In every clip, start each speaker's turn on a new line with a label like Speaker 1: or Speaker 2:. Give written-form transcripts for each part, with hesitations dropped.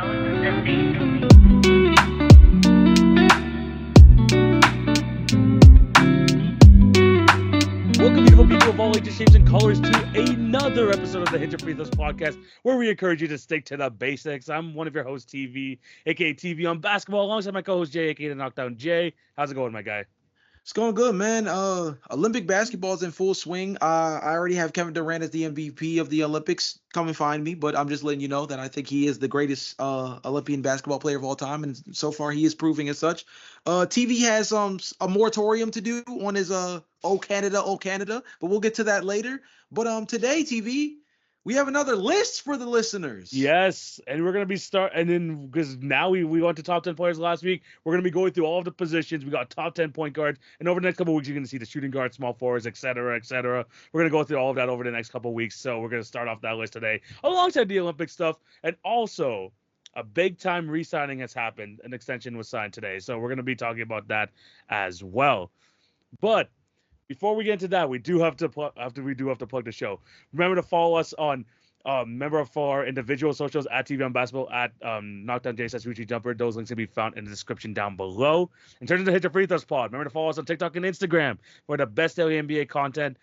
Speaker 1: Welcome, beautiful people of all ages, shapes, and colors, to another episode of the Hit Your Free Throws podcast, where we encourage you to stick to the basics. I'm one of your hosts, TV, aka TV on basketball, alongside my co-host Jay, aka the Knockdown Jay. How's it going, my guy?
Speaker 2: It's going good, man. Olympic basketball's in full swing. I already have Kevin Durant as the MVP of the Olympics. Come and find me, but I'm just letting you know that I think he is the greatest Olympian basketball player of all time, and so far he is proving as such. TV has a moratorium to do on his "Oh Canada," but we'll get to that later. But today, TV, we have another list for the listeners.
Speaker 1: Yes, and we're gonna be because now we went to top 10 players last week. We're gonna be going through all of the positions. We got top 10 point guards, and over the next couple of weeks, you're gonna see the shooting guards, small forwards, etc., etc. We're gonna go through all of that over the next couple of weeks. So we're gonna start off that list today, alongside the Olympic stuff, and also a big time re-signing has happened. An extension was signed today, so we're gonna be talking about that as well. But before we get into that, we do have to plug the show. Remember to follow us on member for our individual socials at TV on Basketball, at Knockdown JSS Richie Jumper. Those links can be found in the description down below. In terms of the Hit Your Free Throws pod, remember to follow us on TikTok and Instagram for the best daily NBA content.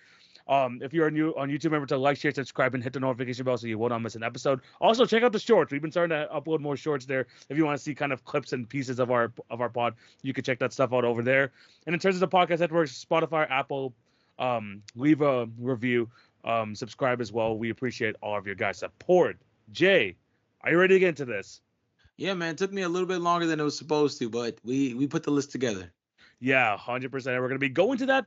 Speaker 1: If you're new on YouTube, remember to like, share, subscribe, and hit the notification bell so you won't miss an episode. Also, check out the shorts. We've been starting to upload more shorts there. If you want to see kind of clips and pieces of our pod, you can check that stuff out over there. And in terms of the podcast networks, Spotify, Apple, leave a review, subscribe as well. We appreciate all of your guys' support. Jay, are you ready to get into this?
Speaker 2: Yeah, man. It took me a little bit longer than it was supposed to, but we put the list together.
Speaker 1: Yeah, 100%. We're gonna be going to that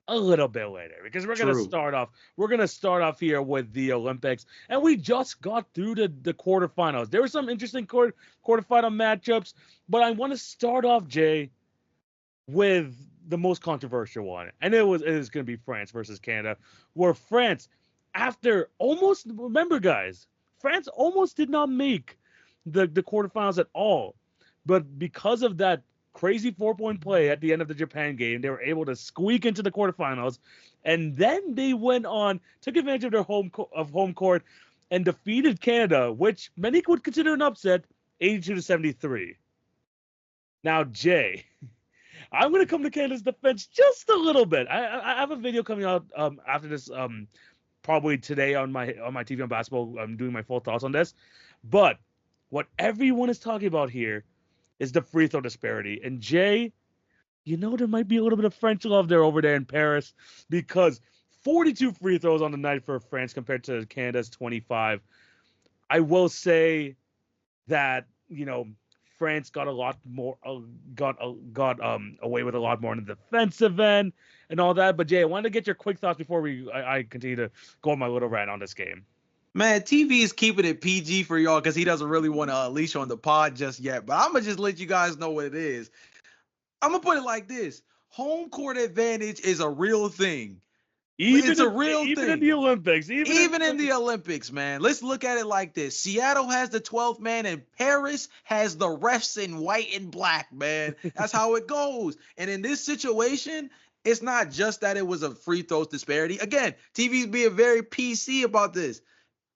Speaker 1: a little bit later because we're gonna start off here with the Olympics, and we just got through the quarterfinals. There were some interesting quarterfinal matchups, but I want to start off, Jay, with the most controversial one, and it is going to be France versus Canada, where France, France almost did not make the quarterfinals at all, but because of that crazy 4-point play at the end of the Japan game, they were able to squeak into the quarterfinals, and then they took advantage of their home court and defeated Canada, which many would consider an upset, 82-73. Now, Jay, I'm going to come to Canada's defense just a little bit. I have a video coming out after this, probably today on my TV on Basketball. I'm doing my full thoughts on this. But what everyone is talking about here is the free throw disparity. And Jay, there might be a little bit of French love over there in Paris, because 42 free throws on the night for France compared to Canada's 25. I will say that, France got a lot more, got away with a lot more on the defensive end and all that. But Jay, I wanted to get your quick thoughts before I continue to go on my little rant on this game.
Speaker 2: Man, TV is keeping it PG for y'all because he doesn't really want to unleash on the pod just yet. But I'm going to just let you guys know what it is. I'm going to put it like this. Home court advantage is a real thing. It's a real thing.
Speaker 1: Even in the Olympics.
Speaker 2: Even in the Olympics, man. Let's look at it like this. Seattle has the 12th man, and Paris has the refs in white and black, man. That's how it goes. And in this situation, it's not just that it was a free throws disparity. Again, TV's being very PC about this.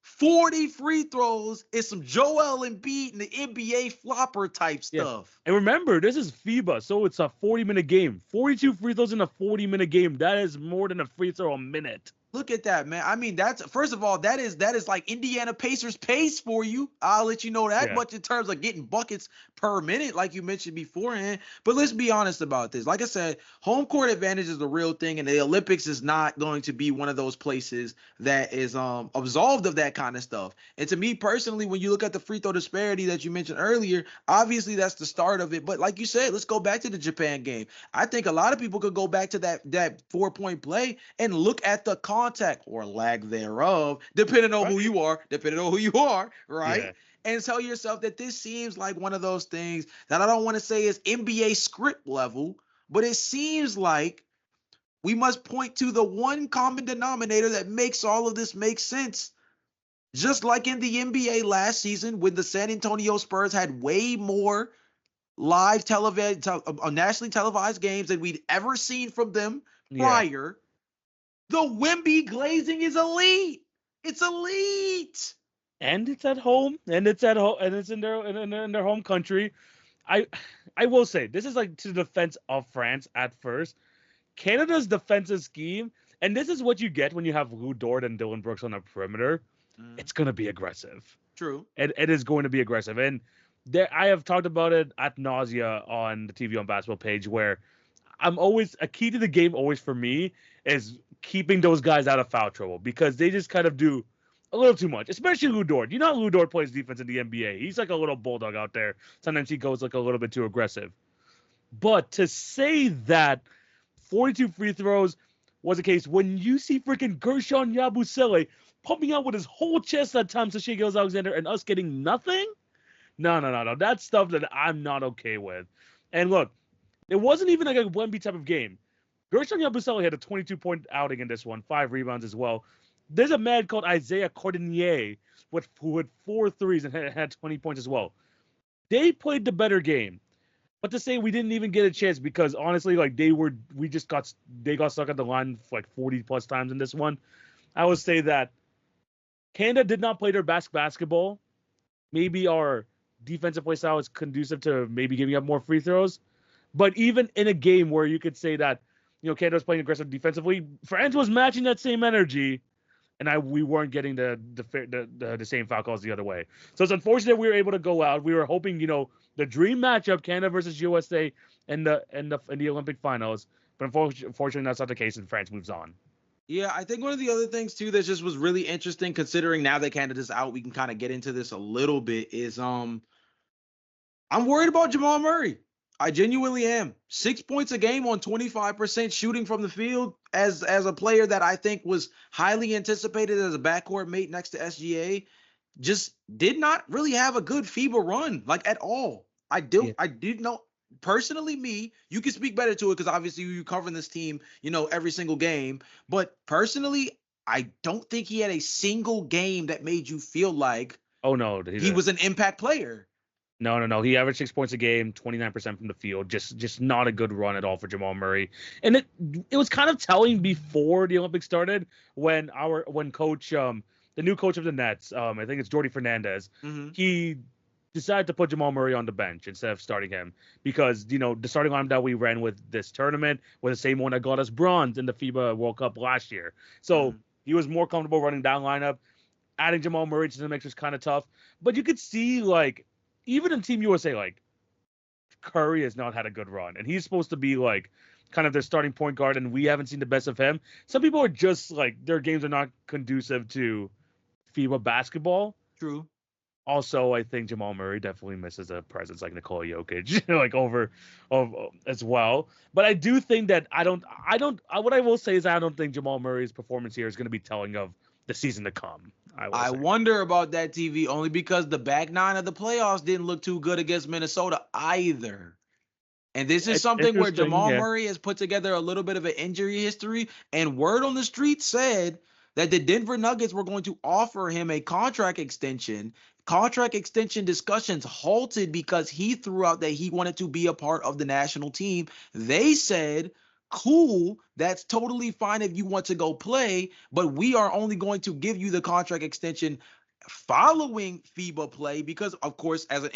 Speaker 2: 40 free throws is some Joel Embiid and the NBA flopper type stuff.
Speaker 1: And remember, this is FIBA, so it's a 40-minute game. 42 free throws in a 40-minute game. That is more than a free throw a minute.
Speaker 2: Look at that, man. I mean, that's, first of all, that is like Indiana Pacers pace for you. I'll let you know that much in terms of getting buckets per minute, like you mentioned beforehand. But let's be honest about this. Like I said, home court advantage is the real thing, and the Olympics is not going to be one of those places that is absolved of that kind of stuff. And to me personally, when you look at the free throw disparity that you mentioned earlier, obviously that's the start of it. But like you said, let's go back to the Japan game. I think a lot of people could go back to that 4-point play and look at the contact or lack thereof, depending on who you are, right? Yeah. And tell yourself that this seems like one of those things that I don't want to say is NBA script level, but it seems like we must point to the one common denominator that makes all of this make sense. Just like in the NBA last season, when the San Antonio Spurs had way more live nationally televised games than we'd ever seen from them prior, the Wemby glazing is elite. It's elite.
Speaker 1: and it's at home, and it's at home, and it's in their home country. I I will say this is like to the defense of France at first. Canada's defensive scheme, and this is what you get when you have Lou Dort and Dylan Brooks on the perimeter.
Speaker 2: Mm,
Speaker 1: It's gonna be aggressive.
Speaker 2: true.
Speaker 1: It is going to be aggressive, and there I have talked about it at nausea on the TV on Basketball page where I'm always a key to the game always for me is keeping those guys out of foul trouble because they just kind of do a little too much, especially Lou Dort. You know how Lou Dort plays defense in the NBA. He's like a little bulldog out there. Sometimes he goes like a little bit too aggressive. But to say that 42 free throws was the case when you see freaking Gershon Yabusele pumping out with his whole chest at times to Shea Alexander and us getting nothing? No. That's stuff that I'm not okay with. And look, it wasn't even like a 1B type of game. Gershon Yabusele had a 22-point outing in this one, 5 rebounds as well. There's a man called Isaiah Cordinier who had 4 threes and had 20 points as well. They played the better game. But to say we didn't even get a chance because honestly, like they got stuck at the line for like 40 plus times in this one. I would say that Canada did not play their best basketball. Maybe our defensive play style is conducive to maybe giving up more free throws. But even in a game where you could say that, Canada was playing aggressive defensively, France was matching that same energy, and we weren't getting the same foul calls the other way. So it's unfortunate we were able to go out. We were hoping, the dream matchup, Canada versus USA in the Olympic finals, but unfortunately that's not the case, and France moves on.
Speaker 2: Yeah, I think one of the other things too that just was really interesting, considering now that Canada's out, we can kind of get into this a little bit. Is I'm worried about Jamal Murray. I genuinely am. 6 points a game on 25% shooting from the field as a player that I think was highly anticipated as a backcourt mate next to SGA, just did not really have a good FIBA run, like at all. I did know personally, you can speak better to it because obviously you covering this team, every single game. But personally, I don't think he had a single game that made you feel like he was an impact player.
Speaker 1: No. He averaged 6 points a game, 29% from the field. Just not a good run at all for Jamal Murray. And it was kind of telling before the Olympics started when coach the new coach of the Nets, I think it's Jordi Fernandez, he decided to put Jamal Murray on the bench instead of starting him because the starting lineup that we ran with this tournament was the same one that got us bronze in the FIBA World Cup last year. So he was more comfortable running down lineup. Adding Jamal Murray to the mix was kind of tough, but you could see like. Even in Team USA, like Curry has not had a good run, and he's supposed to be like kind of their starting point guard, and we haven't seen the best of him. Some people are just like their games are not conducive to FIBA basketball.
Speaker 2: True.
Speaker 1: Also, I think Jamal Murray definitely misses a presence like Nikola Jokic, like over as well. But I do think that what I will say is I don't think Jamal Murray's performance here is going to be telling of the season to come.
Speaker 2: I wonder about that, TV, only because the back nine of the playoffs didn't look too good against Minnesota either. And this is something where Jamal Murray has put together a little bit of an injury history. And word on the street said that the Denver Nuggets were going to offer him a contract extension. Contract extension discussions halted because he threw out that he wanted to be a part of the national team. They said, cool, that's totally fine if you want to go play, but we are only going to give you the contract extension following FIBA play because, of course, as an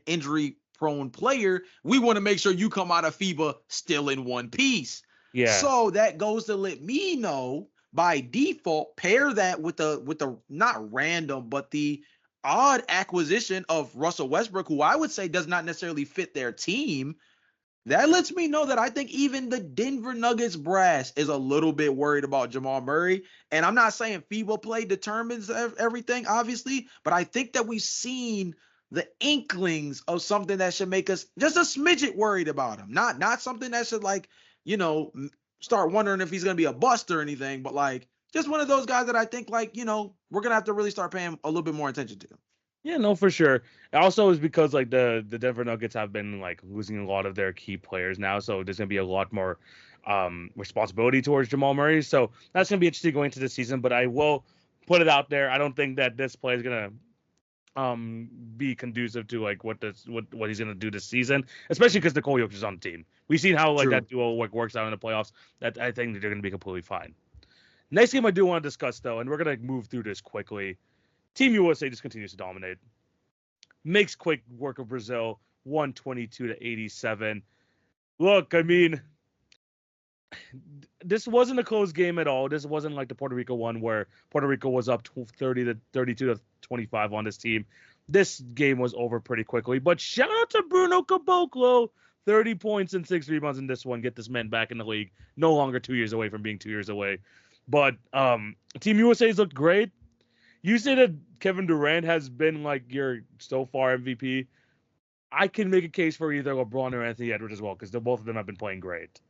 Speaker 2: injury-prone player, we want to make sure you come out of FIBA still in one piece.
Speaker 1: Yeah.
Speaker 2: So that goes to let me know by default, pair that with the not random, but the odd acquisition of Russell Westbrook, who I would say does not necessarily fit their team. That lets me know that I think even the Denver Nuggets brass is a little bit worried about Jamal Murray. And I'm not saying FIBA play determines everything, obviously, but I think that we've seen the inklings of something that should make us just a smidget worried about him. Not something that should start wondering if he's going to be a bust or anything, but like just one of those guys that I think we're going to have to really start paying a little bit more attention to.
Speaker 1: Yeah, no, for sure. It also is because like the Denver Nuggets have been like losing a lot of their key players now, so there's gonna be a lot more responsibility towards Jamal Murray. So that's gonna be interesting going into the season. But I will put it out there. I don't think that this play is gonna be conducive to like what he's gonna do this season, especially because Nikola Jokic is on the team. We've seen how like that duo works out in the playoffs. That I think they're gonna be completely fine. Next game I do want to discuss though, and we're gonna move through this quickly. Team USA just continues to dominate. Makes quick work of Brazil, 122-87. Look, I mean, this wasn't a close game at all. This wasn't like the Puerto Rico one where Puerto Rico was up 32-25 on this team. This game was over pretty quickly. But shout out to Bruno Caboclo, 30 points and 6 rebounds in this one. Get this man back in the league. No longer 2 years away from being 2 years away. But Team USA's looked great. You say that Kevin Durant has been like your so far MVP. I can make a case for either LeBron or Anthony Edwards as well because both of them have been playing great.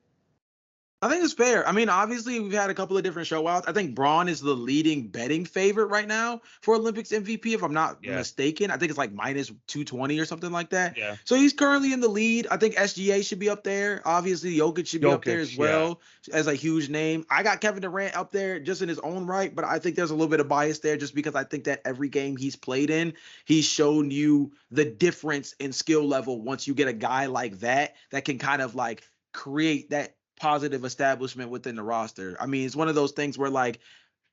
Speaker 2: I think it's fair. I mean, obviously, we've had a couple of different showouts. I think Braun is the leading betting favorite right now for Olympics MVP, if I'm not mistaken. I think it's like minus 220 or something like that.
Speaker 1: Yeah.
Speaker 2: So he's currently in the lead. I think SGA should be up there. Obviously, Jokic should be up there as well as a huge name. I got Kevin Durant up there just in his own right, but I think there's a little bit of bias there just because I think that every game he's played in, he's shown you the difference in skill level once you get a guy like that can kind of like create that positive establishment within the roster. I mean, it's one of those things where like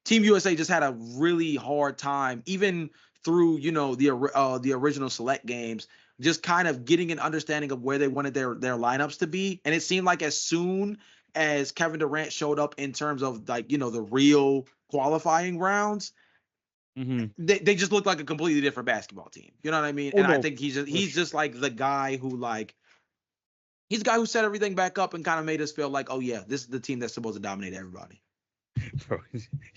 Speaker 2: Team USA just had a really hard time, even through, you know, the original select games, just kind of getting an understanding of where they wanted their lineups to be. And it seemed like as soon as Kevin Durant showed up in terms of like, you know, the real qualifying rounds, they just looked like a completely different basketball team. You know what I mean? And I think he's just like the guy who like, he's the guy who set everything back up and kind of made us feel like, oh, yeah, this is the team that's supposed to dominate everybody.
Speaker 1: Bro,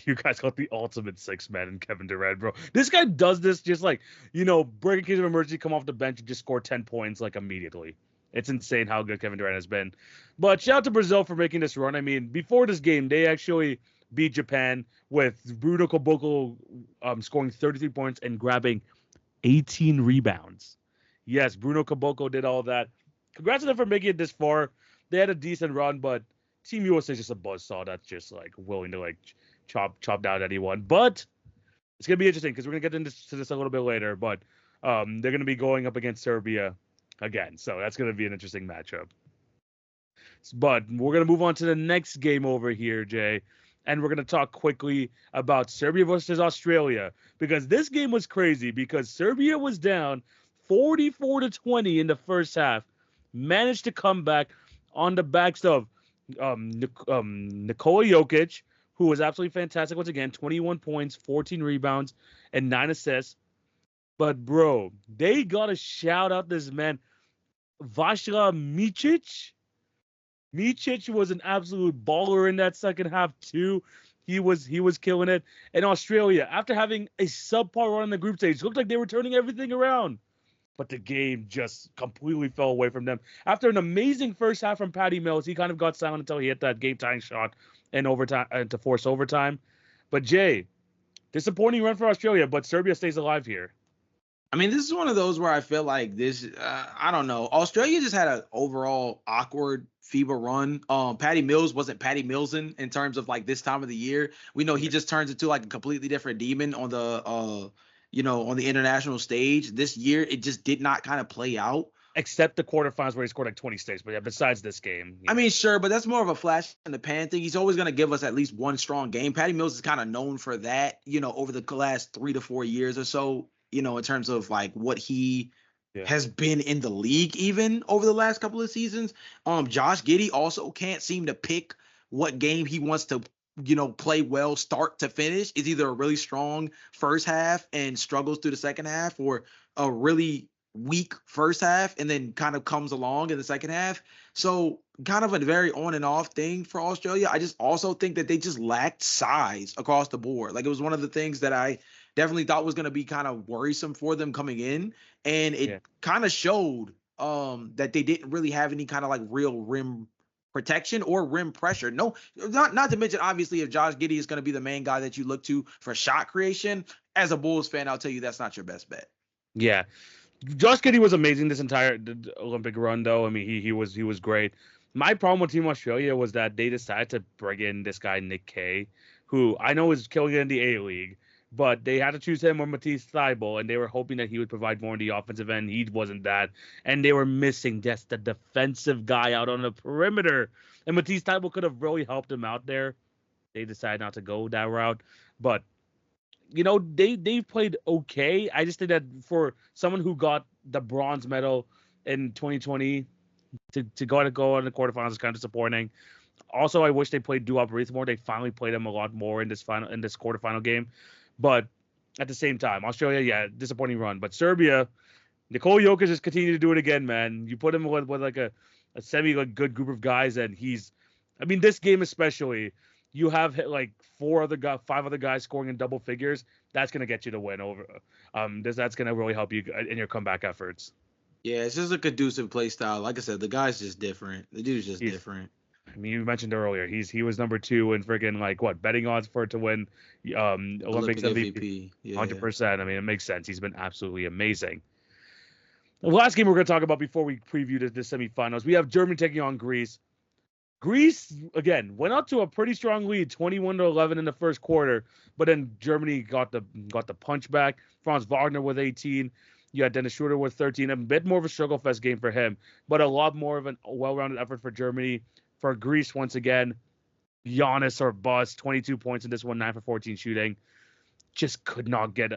Speaker 1: you guys got the ultimate six-man in Kevin Durant, bro. This guy does this just like, you know, break in case of emergency, come off the bench and just score 10 points like immediately. It's insane how good Kevin Durant has been. But shout out to Brazil for making this run. I mean, before this game, they actually beat Japan with Bruno Caboclo scoring 33 points and grabbing 18 rebounds. Yes, Bruno Caboclo did all that. Congrats to them for making it this far. They had a decent run, but Team USA is just a buzzsaw that's just like willing to like chop down anyone. But it's gonna be interesting because we're gonna get into this a little bit later. But they're gonna be going up against Serbia again, so that's gonna be an interesting matchup. But we're gonna move on to the next game over here, Jay, and we're gonna talk quickly about Serbia versus Australia because this game was crazy because Serbia was down 44-20 in the first half. Managed to come back on the backs of Nikola Jokic, who was absolutely fantastic once again, 21 points, 14 rebounds, and 9 assists. But, bro, they got to shout out this man, Vasilije Micic. Micic was an absolute baller in that second half, too. He was killing it. And Australia, after having a subpar run in the group stage, looked like they were turning everything around. But the game just completely fell away from them. After an amazing first half from Patty Mills, he kind of got silent until he hit that game-tying shot in overtime to force overtime. But Jay, disappointing run for Australia, but Serbia stays alive here.
Speaker 2: I mean, this is one of those where I feel like this. I don't know. Australia just had an overall awkward FIBA run. Patty Mills wasn't Patty Millsing in terms of like this time of the year. We know he just turns into like a completely different demon on the on the international stage. This year, it just did not kind of play out.
Speaker 1: Except the quarterfinals where he scored like 20 stakes. But yeah, besides this game.
Speaker 2: I mean, sure, but that's more of a flash in the pan thing. He's always going to give us at least one strong game. Patty Mills is kind of known for that, over the last 3 to 4 years or so, in terms of like what he has been in the league even over the last couple of seasons. Josh Giddey also can't seem to pick what game he wants to play well start to finish. Is either a really strong first half and struggles through the second half, or a really weak first half and then kind of comes along in the second half. So kind of a very on and off thing for Australia. I just also think that they just lacked size across the board. Like, it was one of the things that I definitely thought was going to be kind of worrisome for them coming in. And it kind of showed that they didn't really have any kind of like real rim protection or rim pressure. No, not to mention, obviously, if Josh Giddey is going to be the main guy that you look to for shot creation, as a Bulls fan, I'll tell you that's not your best bet.
Speaker 1: Yeah. Josh Giddey was amazing this entire Olympic run, though. I mean, he was great. My problem with Team Australia was that they decided to bring in this guy, Nick Kay, who I know is killing it in the A-League, but they had to choose him or Matisse Thybulle, and they were hoping that he would provide more on the offensive end. He wasn't that, and they were missing just the defensive guy out on the perimeter, and Matisse Thybulle could have really helped him out there. They decided not to go that route, but They've played okay. I just think that for someone who got the bronze medal in 2020 to go on the quarterfinals is kind of disappointing. Also, I wish they played Duop Reith more. They finally played him a lot more in this quarterfinal game. But at the same time, Australia, yeah, disappointing run. But Serbia, Nikola Jokic just continued to do it again, man. You put him with like a semi like good group of guys, and this game especially, you have like five other guys scoring in double figures. That's gonna get you to win over. That's gonna really help you in your comeback efforts.
Speaker 2: Yeah, it's just a conducive play style. Like I said, the guy's just different. The dude's just different.
Speaker 1: You mentioned earlier he was number 2 in friggin' like what betting odds for it to win Olympics MVP. 100%. It makes sense. He's been absolutely amazing. The last game we're going to talk about before we preview the semifinals, we have Germany taking on Greece. Greece again went out to a pretty strong lead, 21-11 in the first quarter, but then Germany got the punch back. Franz Wagner with 18. You had Dennis Schroeder with 13. A bit more of a struggle fest game for him, but a lot more of a well-rounded effort for Germany. For Greece, once again, Giannis or bust, 22 points in this one, 9 for 14 shooting. Just could not get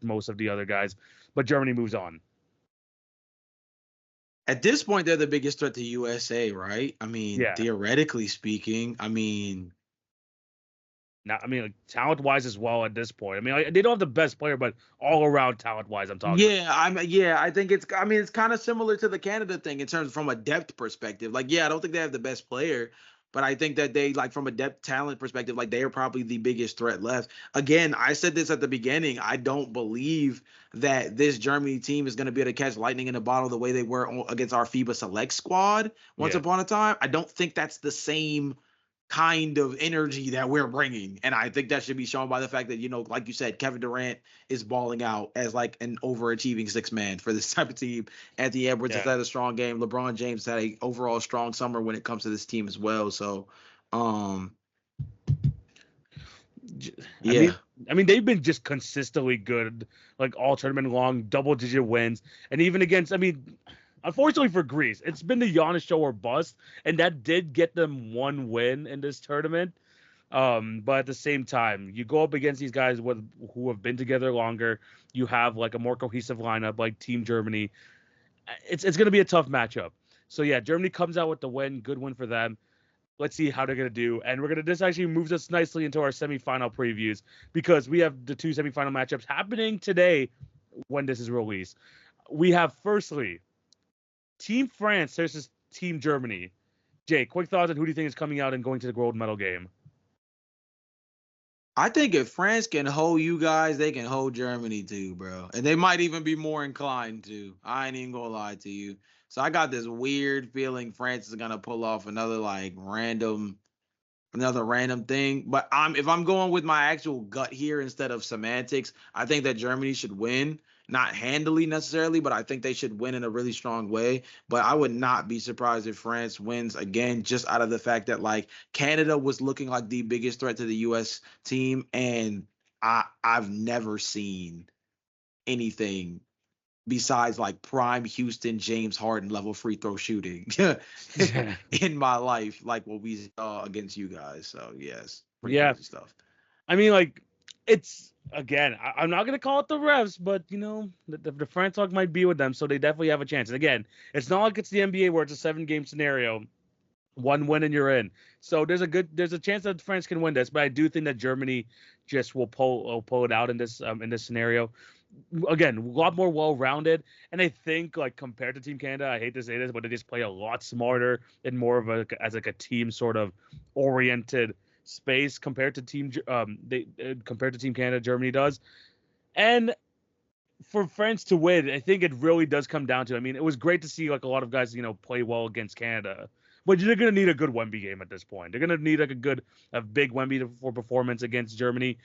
Speaker 1: most of the other guys. But Germany moves on.
Speaker 2: At this point, they're the biggest threat to USA, right? Theoretically speaking,
Speaker 1: talent-wise as well at this point. They don't have the best player, but all-around talent-wise, I'm talking.
Speaker 2: I think it's kind of similar to the Canada thing in terms from a depth perspective. I don't think they have the best player, but I think that they from a depth talent perspective, they are probably the biggest threat left. Again, I said this at the beginning. I don't believe that this Germany team is going to be able to catch lightning in a bottle the way they were against our FIBA Select squad once upon a time. I don't think that's the same kind of energy that we're bringing, and I think that should be shown by the fact that like you said, Kevin Durant is balling out as an overachieving six man for this type of team. Anthony Edwards has had a strong game. LeBron James had a overall strong summer when it comes to this team as well. So
Speaker 1: they've been just consistently good, all tournament long, double-digit wins, and even against unfortunately for Greece, it's been the Giannis show or bust, and that did get them one win in this tournament. But at the same time, you go up against these guys who have been together longer. You have a more cohesive lineup like Team Germany. It's going to be a tough matchup. So yeah, Germany comes out with the win. Good win for them. Let's see how they're going to do. And this actually moves us nicely into our semifinal previews because we have the 2 semifinal matchups happening today when this is released. We have firstly Team France versus Team Germany. Jay, quick thoughts on who do you think is coming out and going to the gold medal game?
Speaker 2: I think if France can hold you guys, they can hold Germany too, bro. And they might even be more inclined to. I ain't even gonna lie to you. So I got this weird feeling France is gonna pull off another random thing. But if I'm going with my actual gut here instead of semantics, I think that Germany should win. Not handily necessarily, but I think they should win in a really strong way. But I would not be surprised if France wins again, just out of the fact that Canada was looking like the biggest threat to the U.S. team, and I've never seen anything besides prime Houston James Harden level free throw shooting in my life, like what we saw against you guys. So yes, crazy stuff.
Speaker 1: It's again, I'm not gonna call it the refs, but the France talk might be with them, so they definitely have a chance. And again, it's not like it's the NBA where it's a 7-game scenario, 1 win and you're in. So there's a chance that France can win this, but I do think that Germany just will pull it out in this scenario. Again, a lot more well-rounded, and I think compared to Team Canada, I hate to say this, but they just play a lot smarter and more of a team sort of oriented space compared to Team Canada. Germany does, and for France to win, I think it really does come down to. It was great to see a lot of guys play well against Canada, but they're gonna need a good Wemby game at this point. They're gonna need a big Wemby for performance against Germany.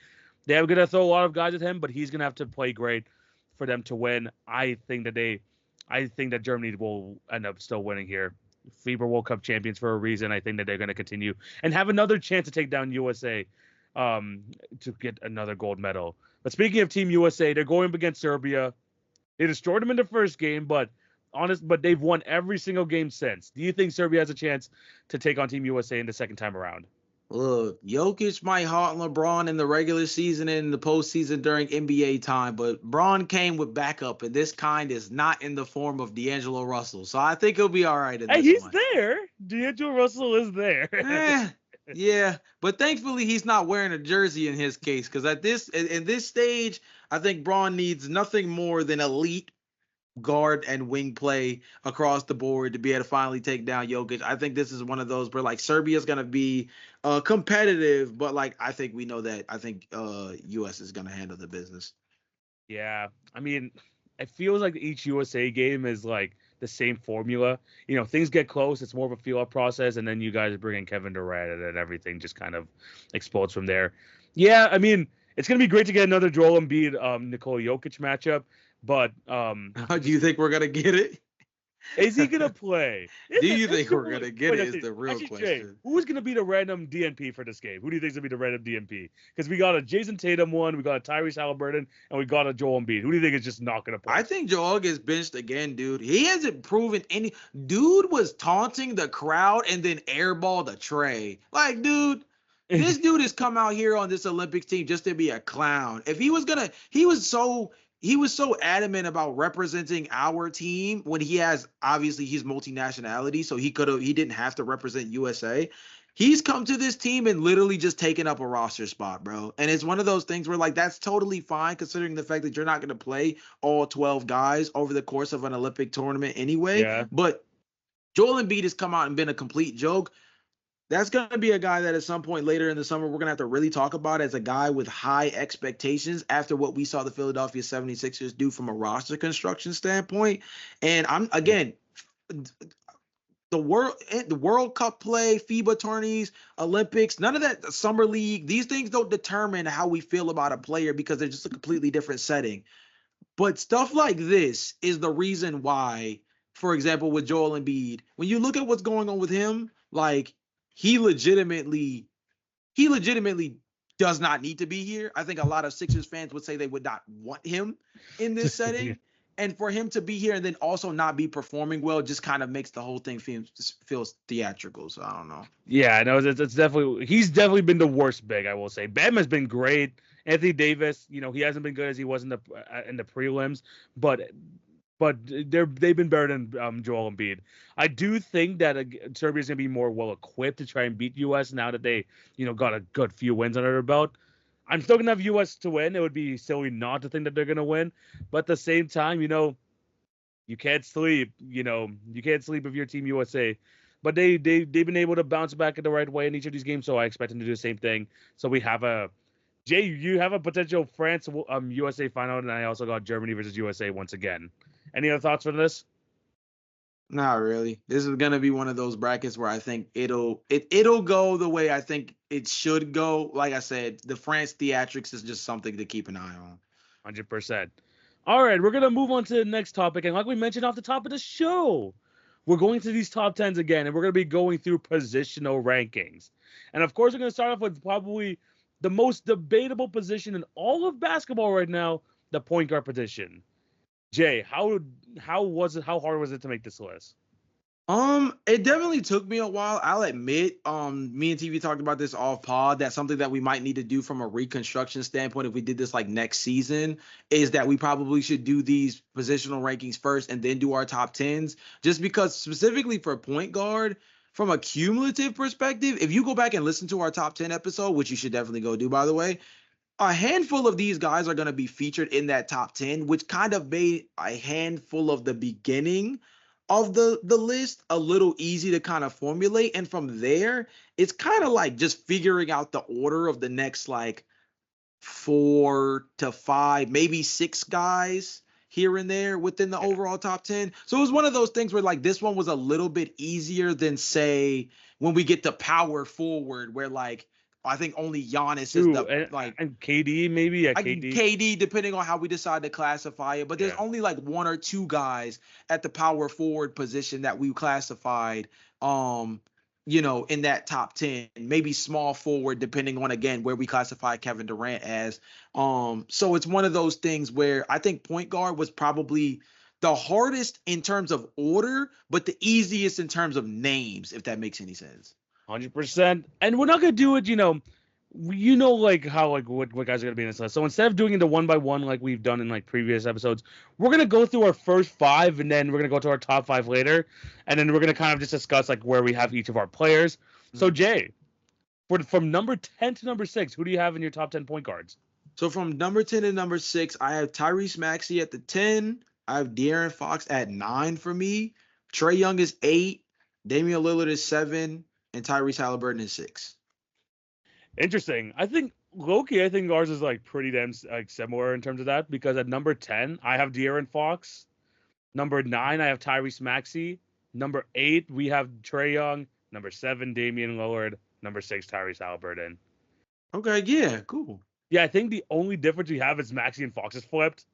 Speaker 1: They're gonna throw a lot of guys at him, but he's gonna have to play great for them to win. I think that Germany will end up still winning here. FIBA World Cup champions for a reason. I think that they're going to continue and have another chance to take down USA to get another gold medal. But speaking of Team USA, they're going up against Serbia. They destroyed them in the first game, but they've won every single game since. Do you think Serbia has a chance to take on Team USA in the second time around?
Speaker 2: Look, Jokic might haunt LeBron in the regular season and in the postseason during NBA time, but Bron came with backup, and this kind is not in the form of D'Angelo Russell. So I think he'll be all right in
Speaker 1: Hey,
Speaker 2: this
Speaker 1: he's
Speaker 2: one.
Speaker 1: there. D'Angelo Russell is there.
Speaker 2: Eh, yeah, but thankfully he's not wearing a jersey in his case, because at this in this stage, I think Braun needs nothing more than elite guard and wing play across the board to be able to finally take down Jokic. I think this is one of those where like Serbia's gonna be competitive, but like I think we know that I think US is gonna handle the business.
Speaker 1: Yeah, I mean, it feels like each USA game is like the same formula. You know, things get close. It's more of a feel-out process, and then you guys bring in Kevin Durant, and then everything just kind of explodes from there. Yeah, I mean, it's gonna be great to get another Joel Embiid, Nikola Jokic matchup, but
Speaker 2: How do you think we're gonna get it?
Speaker 1: is he gonna play?
Speaker 2: Do you think we're gonna get it? Is the real
Speaker 1: Actually, Jay,
Speaker 2: question.
Speaker 1: who's gonna be the random DNP for this game? Who do you think is gonna be the random DNP? Because we got a Jason Tatum one, we got a Tyrese Halliburton, and we got a Joel Embiid. Who do you think is just not gonna play?
Speaker 2: I think Joel gets benched again, dude. He hasn't proven any. Dude was taunting the crowd and then airballed a tray. Like, dude, this dude has come out here on this Olympics team just to be a clown. If he was gonna, he was so adamant about representing our team when he has obviously he's multinationality, so he didn't have to represent USA. He's come to this team and literally just taken up a roster spot, bro. And it's one of those things where like that's totally fine considering the fact that you're not going to play all 12 guys over the course of an Olympic tournament anyway.
Speaker 1: Yeah.
Speaker 2: But Joel Embiid has come out and been a complete joke. That's going to be a guy that at some point later in the summer, we're going to have to really talk about as a guy with high expectations after what we saw the Philadelphia 76ers do from a roster construction standpoint. And I'm, again, the World Cup play, FIBA tourneys, Olympics, none of that summer league, these things don't determine how we feel about a player because they're just a completely different setting. But stuff like this is the reason why, for example, with Joel Embiid, when you look at what's going on with him, like he legitimately does not need to be here. I think a lot of Sixers fans would say they would not want him in this setting. And for him to be here and then also not be performing well just kind of makes the whole thing feels theatrical. So I don't know.
Speaker 1: Yeah, no, it's definitely he's definitely been the worst big, I will say. Bam has been great. Anthony Davis, you know, he hasn't been good as he was in the prelims, but they've been better than Joel Embiid. I do think that Serbia's gonna be more well equipped to try and beat US now that they, you know, got a good few wins under their belt. I'm still gonna have US to win. It would be silly not to think that they're gonna win, but at the same time, you know, you can't sleep. You know, you can't sleep if you're Team USA. But they've been able to bounce back in the right way in each of these games, so I expect them to do the same thing. So we have a Jay, you have a potential France USA final, and I also got Germany versus USA once again. Any other thoughts on this?
Speaker 2: Not really. This is gonna be one of those brackets where I think it'll go the way I think it should go. Like I said, the France theatrics is just something to keep an eye on.
Speaker 1: 100%. All right, we're gonna move on to the next topic, and like we mentioned off the top of the show, we're going to these top 10s again, and we're gonna be going through positional rankings. And of course, we're gonna start off with probably the most debatable position in all of basketball right now, the point guard position. Jay, how hard was it to make this list?
Speaker 2: It definitely took me a while. I'll admit, me and TV talked about this off pod. That's something that we might need to do from a reconstruction standpoint. If we did this like next season, is that we probably should do these positional rankings first and then do our top 10s, just because specifically for point guard, from a cumulative perspective, if you go back and listen to our top 10 episode, which you should definitely go do, by the way, a handful of these guys are going to be featured in that top 10, which kind of made a handful of the beginning of the list a little easy to kind of formulate. And from there, it's kind of like just figuring out the order of the next like 4 to 5, maybe 6 guys here and there within the overall top 10. So it was one of those things where like this one was a little bit easier than say when we get to power forward, where like I think only Giannis is
Speaker 1: and KD maybe. Yeah,
Speaker 2: KD, depending on how we decide to classify it. But there's only like 1 or 2 guys at the power forward position that we classified, you know, in that top 10. Maybe small forward, depending on again where we classify Kevin Durant as. So it's one of those things where I think point guard was probably the hardest in terms of order, but the easiest in terms of names, if that makes any sense.
Speaker 1: 100%. And we're not gonna do it, like how like what guys are gonna be in this list. So instead of doing it one by one like we've done in like previous episodes, we're gonna go through our first five and then we're gonna go to our top five later, and then we're gonna kind of just discuss like where we have each of our players. So Jay, from number 10 to number 6, who do you have in your top 10 point guards?
Speaker 2: So from number 10 to number 6, I have Tyrese Maxey at the 10. I have De'Aaron Fox at 9 for me. Trae Young is 8. Damian Lillard is 7. And Tyrese Halliburton is 6.
Speaker 1: Interesting. I think ours is like pretty damn like similar in terms of that, because at number 10 I have De'Aaron Fox. Number 9 I have Tyrese Maxey. Number 8 we have Trae Young. Number 7 Damian Lillard. Number 6 Tyrese Halliburton.
Speaker 2: Okay, yeah, cool.
Speaker 1: Yeah, I think the only difference we have is Maxey and Fox is flipped.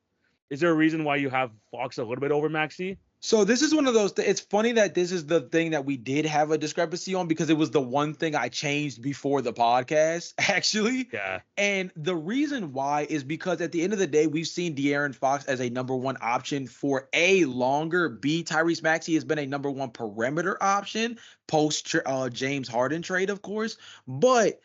Speaker 1: Is there a reason why you have Fox a little bit over Maxey?
Speaker 2: So this is one of those. It's funny that this is the thing that we did have a discrepancy on, because it was the one thing I changed before the podcast, actually.
Speaker 1: Yeah.
Speaker 2: And the reason why is because at the end of the day, we've seen De'Aaron Fox as a number one option for A, longer. B, Tyrese Maxey has been a number one perimeter option post James Harden trade, of course. But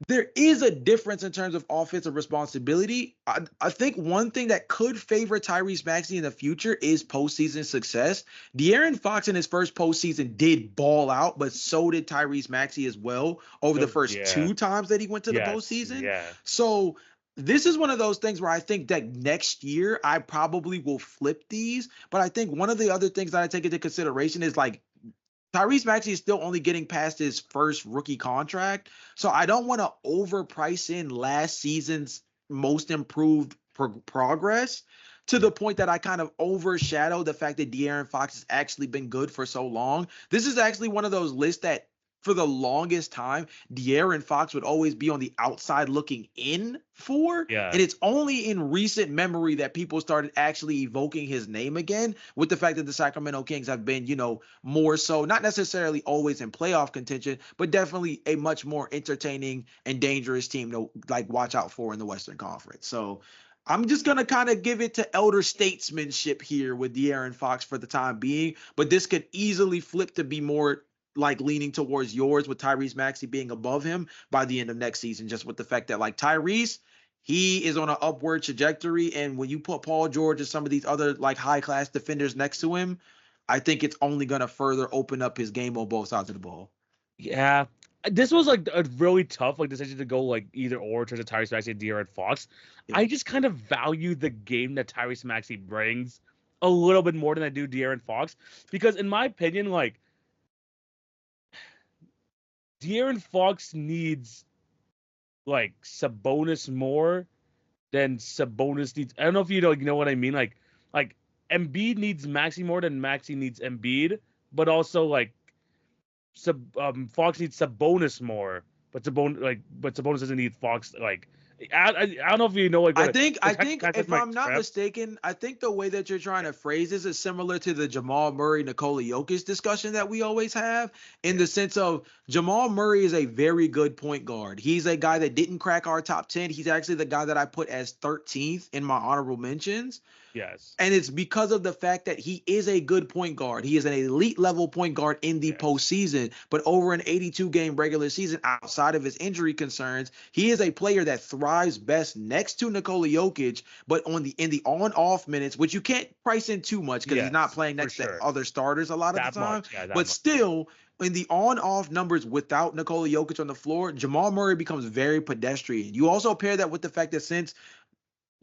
Speaker 2: there is a difference in terms of offensive responsibility. I think one thing that could favor Tyrese Maxey in the future is postseason success. De'Aaron Fox in his first postseason did ball out, but so did Tyrese Maxey as well over the first 2 times that he went to the postseason.
Speaker 1: Yeah.
Speaker 2: So this is one of those things where I think that next year I probably will flip these. But I think one of the other things that I take into consideration is like, Tyrese Maxey is still only getting past his first rookie contract. So I don't want to overprice in last season's most improved progress to the point that I kind of overshadow the fact that De'Aaron Fox has actually been good for so long. This is actually one of those lists that for the longest time, De'Aaron Fox would always be on the outside looking in for.
Speaker 1: Yeah.
Speaker 2: And it's only in recent memory that people started actually evoking his name again, with the fact that the Sacramento Kings have been, more so, not necessarily always in playoff contention, but definitely a much more entertaining and dangerous team to like watch out for in the Western Conference. So I'm just going to kind of give it to elder statesmanship here with De'Aaron Fox for the time being, but this could easily flip to be more like leaning towards yours, with Tyrese Maxey being above him by the end of next season, just with the fact that like Tyrese, he is on an upward trajectory. And when you put Paul George and some of these other like high class defenders next to him, I think it's only going to further open up his game on both sides of the ball.
Speaker 1: Yeah. This was like a really tough like decision to go like either or in terms of Tyrese Maxey and De'Aaron Fox. Yeah. I just kind of value the game that Tyrese Maxey brings a little bit more than I do De'Aaron Fox, because in my opinion, like, De'Aaron Fox needs like Sabonis more than Sabonis needs. I don't know if you know what I mean. Like Embiid needs Maxey more than Maxey needs Embiid, but also like Fox needs Sabonis more, but Sabonis doesn't need Fox. Like I don't know if you know. Like
Speaker 2: I think if I'm not mistaken, I think the way that you're trying to phrase this is similar to the Jamal Murray, Nikola Jokic discussion that we always have, in the sense of Jamal Murray is a very good point guard. He's a guy that didn't crack our top 10. He's actually the guy that I put as 13th in my honorable mentions.
Speaker 1: Yes.
Speaker 2: And it's because of the fact that he is a good point guard. He is an elite level point guard in the postseason. But over an 82 game regular season, outside of his injury concerns, he is a player that thrives best next to Nikola Jokic, but in the on-off minutes, which you can't price in too much because he's not playing next to other starters a lot of the time. But still, in the on-off numbers without Nikola Jokic on the floor, Jamal Murray becomes very pedestrian. You also pair that with the fact that since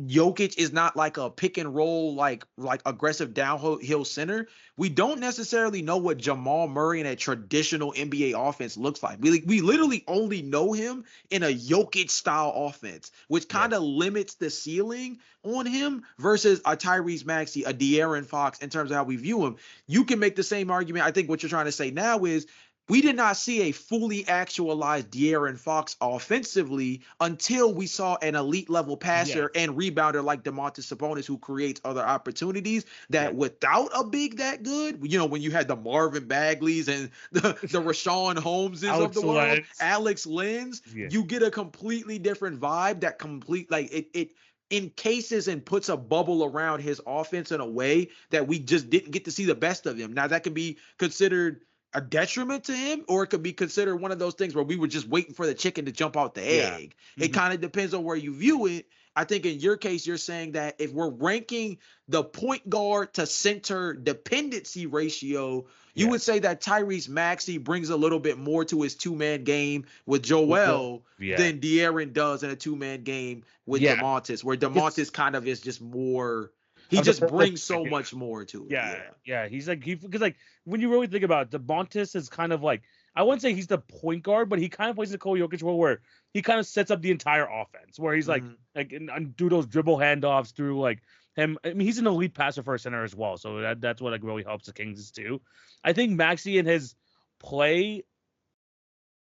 Speaker 2: Jokic is not like a pick and roll, like aggressive downhill center, we don't necessarily know what Jamal Murray in a traditional NBA offense looks like. We literally only know him in a Jokic style offense, which kind of limits the ceiling on him versus a Tyrese Maxey, a De'Aaron Fox in terms of how we view him. You can make the same argument. I think what you're trying to say now is we did not see a fully actualized De'Aaron Fox offensively until we saw an elite level passer and rebounder like Domantas Sabonis, who creates other opportunities that without a big that good, when you had the Marvin Bagleys and the Rashawn Holmeses of the world, Alex Lenz, you get a completely different vibe that it encases and puts a bubble around his offense in a way that we just didn't get to see the best of him. Now that can be considered a detriment to him, or it could be considered one of those things where we were just waiting for the chicken to jump out the egg. It kind of depends on where you view it. I think in your case, you're saying that if we're ranking the point guard to center dependency ratio, you would say that Tyrese Maxey brings a little bit more to his two-man game with Joel than De'Aaron does in a two-man game with DeMontis, where DeMontis kind of is just more. He just brings so much more to it.
Speaker 1: Yeah. He's like because like when you really think about it, DeMontis is kind of like, I wouldn't say he's the point guard, but he kind of plays the Nikola Jokic role where he kind of sets up the entire offense, where he's like and do those dribble handoffs through like him. I mean, he's an elite passer for a center as well, so that's what like really helps the Kings too. I think Maxey and his play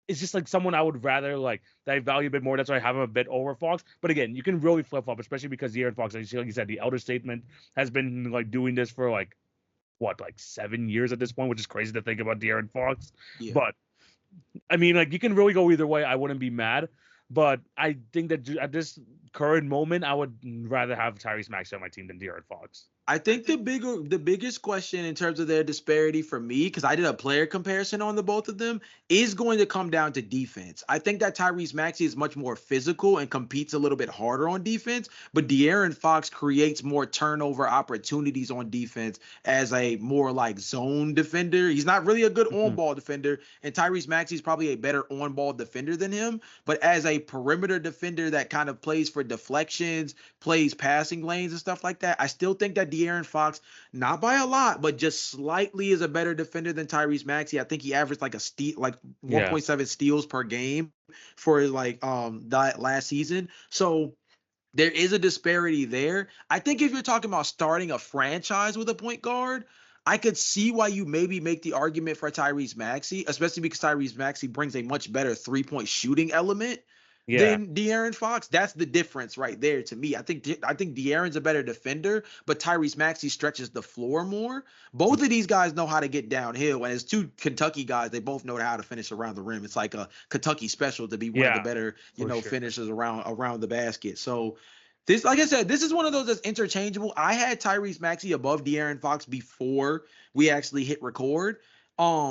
Speaker 1: is just like someone I would rather like that I value a bit more. That's why I have him a bit over Fox. But again, you can really flip flop, especially because De'Aaron Fox, like you said, the elder statement has been like doing this for like 7 years at this point, which is crazy to think about De'Aaron Fox. Yeah. But I mean, like you can really go either way. I wouldn't be mad. But I think that at this current moment, I would rather have Tyrese Maxey on my team than De'Aaron Fox.
Speaker 2: I think the biggest question in terms of their disparity for me, because I did a player comparison on the both of them, is going to come down to defense. I think that Tyrese Maxey is much more physical and competes a little bit harder on defense, but De'Aaron Fox creates more turnover opportunities on defense as a more like zone defender. He's not really a good on-ball defender, and Tyrese Maxey is probably a better on-ball defender than him, but as a perimeter defender that kind of plays for deflections, plays passing lanes and stuff like that, I still think that De'Aaron Fox, not by a lot, but just slightly is a better defender than Tyrese Maxey. I think he averaged like 1.7 steals per game for like that last season. So there is a disparity there. I think if you're talking about starting a franchise with a point guard, I could see why you maybe make the argument for Tyrese Maxey, especially because Tyrese Maxey brings a much better three-point shooting element than De'Aaron Fox. That's the difference right there to me. I think De'Aaron's a better defender, but Tyrese Maxey stretches the floor more. Both of these guys know how to get downhill, and as two Kentucky guys, they both know how to finish around the rim. It's like a Kentucky special to be one of the better, finishers around the basket. So this, like I said, this is one of those that's interchangeable. I had Tyrese Maxey above De'Aaron Fox before we actually hit record.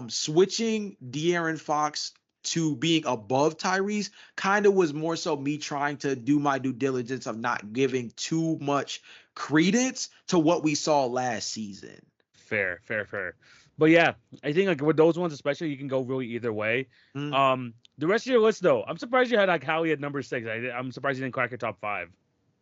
Speaker 2: Switching De'Aaron Fox to being above Tyrese kind of was more so me trying to do my due diligence of not giving too much credence to what we saw last season.
Speaker 1: Fair. But yeah, I think like with those ones especially, you can go really either way. The rest of your list though, I'm surprised you had like Howie at number 6. I'm surprised you didn't crack your top 5.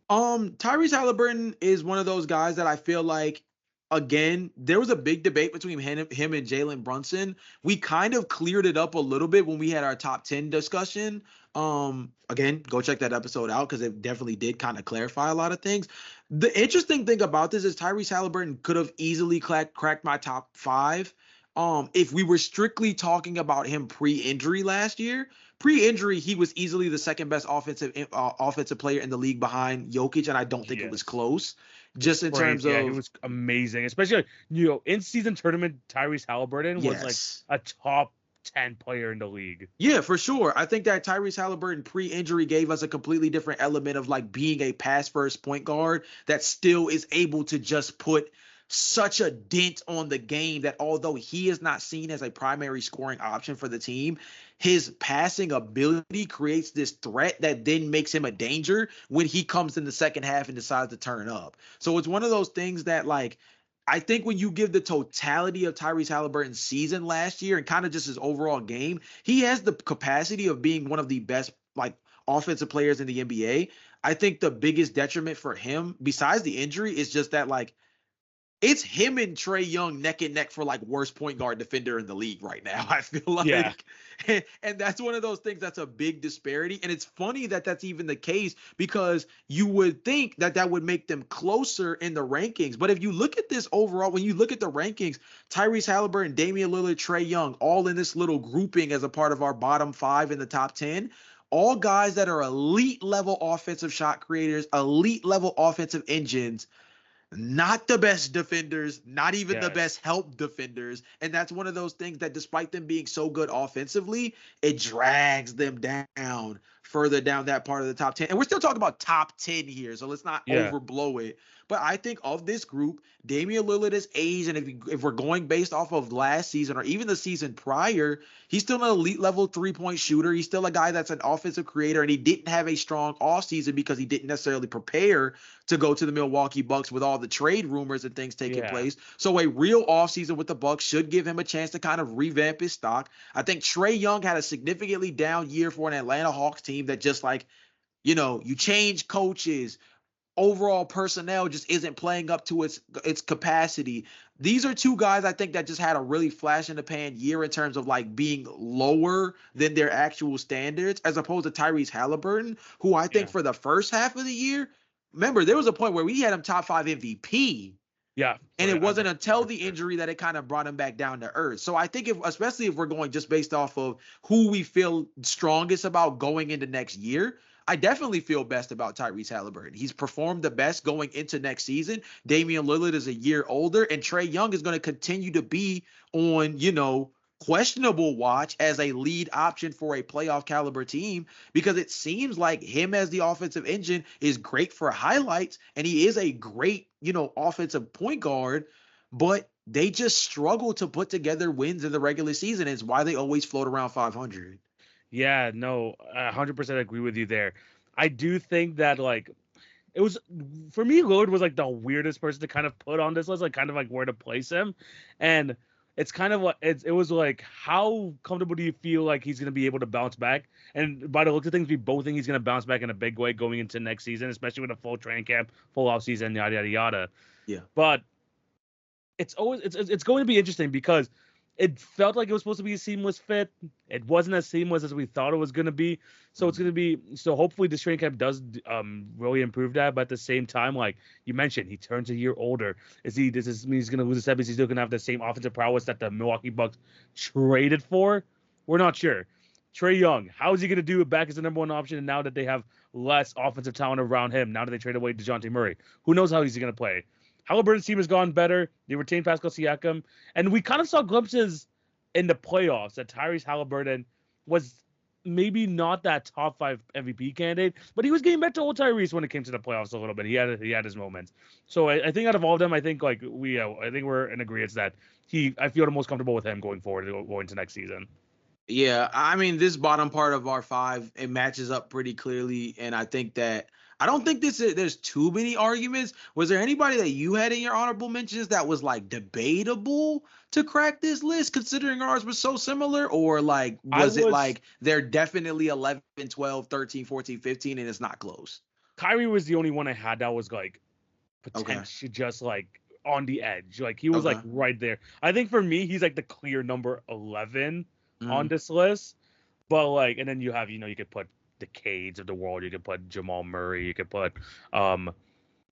Speaker 2: Tyrese Halliburton is one of those guys that I feel like, again, there was a big debate between him and Jalen Brunson. We kind of cleared it up a little bit when we had our top 10 discussion. Again, go check that episode out because it definitely did kind of clarify a lot of things. The interesting thing about this is Tyrese Halliburton could have easily cracked my top 5 if we were strictly talking about him pre-injury last year. Pre-injury, he was easily the second best offensive player in the league behind Jokic, and I don't think it was close. Just in terms of,
Speaker 1: he was amazing, especially in season tournament. Tyrese Halliburton was like a top 10 player in the league.
Speaker 2: Yeah, for sure. I think that Tyrese Halliburton pre-injury gave us a completely different element of like being a pass first point guard that still is able to just put such a dent on the game that although he is not seen as a primary scoring option for the team, his passing ability creates this threat that then makes him a danger when he comes in the second half and decides to turn up. So it's one of those things that, like, I think when you give the totality of Tyrese Halliburton's season last year and kind of just his overall game, he has the capacity of being one of the best, like, offensive players in the NBA. I think the biggest detriment for him, besides the injury, is just that, like, it's him and Trae Young neck and neck for like worst point guard defender in the league right now. I feel like, and that's one of those things that's a big disparity. And it's funny that that's even the case because you would think that that would make them closer in the rankings. But if you look at this overall, when you look at the rankings, Tyrese Halliburton, Damian Lillard, Trae Young, all in this little grouping as a part of our bottom 5 in the top 10. All guys that are elite level offensive shot creators, elite level offensive engines. Not the best defenders, not even the best help defenders. And that's one of those things that despite them being so good offensively, it drags them down further down that part of the top 10. And we're still talking about top 10 here, so let's not overblow it. But I think of this group, Damian Lillard is aged, and if we're going based off of last season or even the season prior, he's still an elite level 3-point shooter. He's still a guy that's an offensive creator, and he didn't have a strong offseason because he didn't necessarily prepare to go to the Milwaukee Bucks with all the trade rumors and things taking place. So a real offseason with the Bucks should give him a chance to kind of revamp his stock. I think Trae Young had a significantly down year for an Atlanta Hawks team that just like, you change coaches, overall personnel just isn't playing up to its capacity. These are two guys I think that just had a really flash in the pan year in terms of like being lower than their actual standards, as opposed to Tyrese Halliburton, who I think for the first half of the year, remember, there was a point where we had him top 5 MVP.
Speaker 1: Yeah.
Speaker 2: And it wasn't until the injury that it kind of brought him back down to earth. So I think especially if we're going just based off of who we feel strongest about going into next year, I definitely feel best about Tyrese Halliburton. He's performed the best going into next season. Damian Lillard is a year older, and Trae Young is going to continue to be on, questionable watch as a lead option for a playoff caliber team, because it seems like him as the offensive engine is great for highlights, and he is a great, offensive point guard, but they just struggle to put together wins in the regular season. It's why they always float around 500.
Speaker 1: Yeah, no, I 100% agree with you there. I do think that, it was, for me, Lillard was, the weirdest person to kind of put on this list, kind of where to place him. And it's kind of it was how comfortable do you feel like he's going to be able to bounce back? And by the looks of things, we both think he's going to bounce back in a big way going into next season, especially with a full training camp, full off season, yada, yada, yada.
Speaker 2: Yeah.
Speaker 1: But it's going to be interesting because it felt like it was supposed to be a seamless fit. It wasn't as seamless as we thought it was going to be. So it's going to be, hopefully this training camp does really improve that. But at the same time, like you mentioned, he turns a year older. Does this mean he's going to lose a step? Is he still going to have the same offensive prowess that the Milwaukee Bucks traded for? We're not sure. Trae Young, how is he going to do it back as the number one option? And now that they have less offensive talent around him, now that they trade away DeJounte Murray, who knows how he's going to play? Halliburton's team has gone better. They retained Pascal Siakam. And we kind of saw glimpses in the playoffs that Tyrese Halliburton was maybe not that top 5 MVP candidate, but he was getting back to old Tyrese when it came to the playoffs a little bit. He had his moments. So I think out of all of them, I think I think we're in agreement that I feel the most comfortable with him going forward, going into next season.
Speaker 2: Yeah, I mean, this bottom part of our 5, it matches up pretty clearly, and I think that I don't think there's too many arguments. Was there anybody that you had in your honorable mentions that was debatable to crack this list, considering ours was so similar? Or was it they're definitely 11, 12, 13, 14, 15 and it's not close?
Speaker 1: Kyrie was the only one I had that was potentially just on the edge. He was right there. I think for me, he's the clear number 11 on this list. But and then you have, you could put the Cades of the world, you could put Jamal Murray, you could put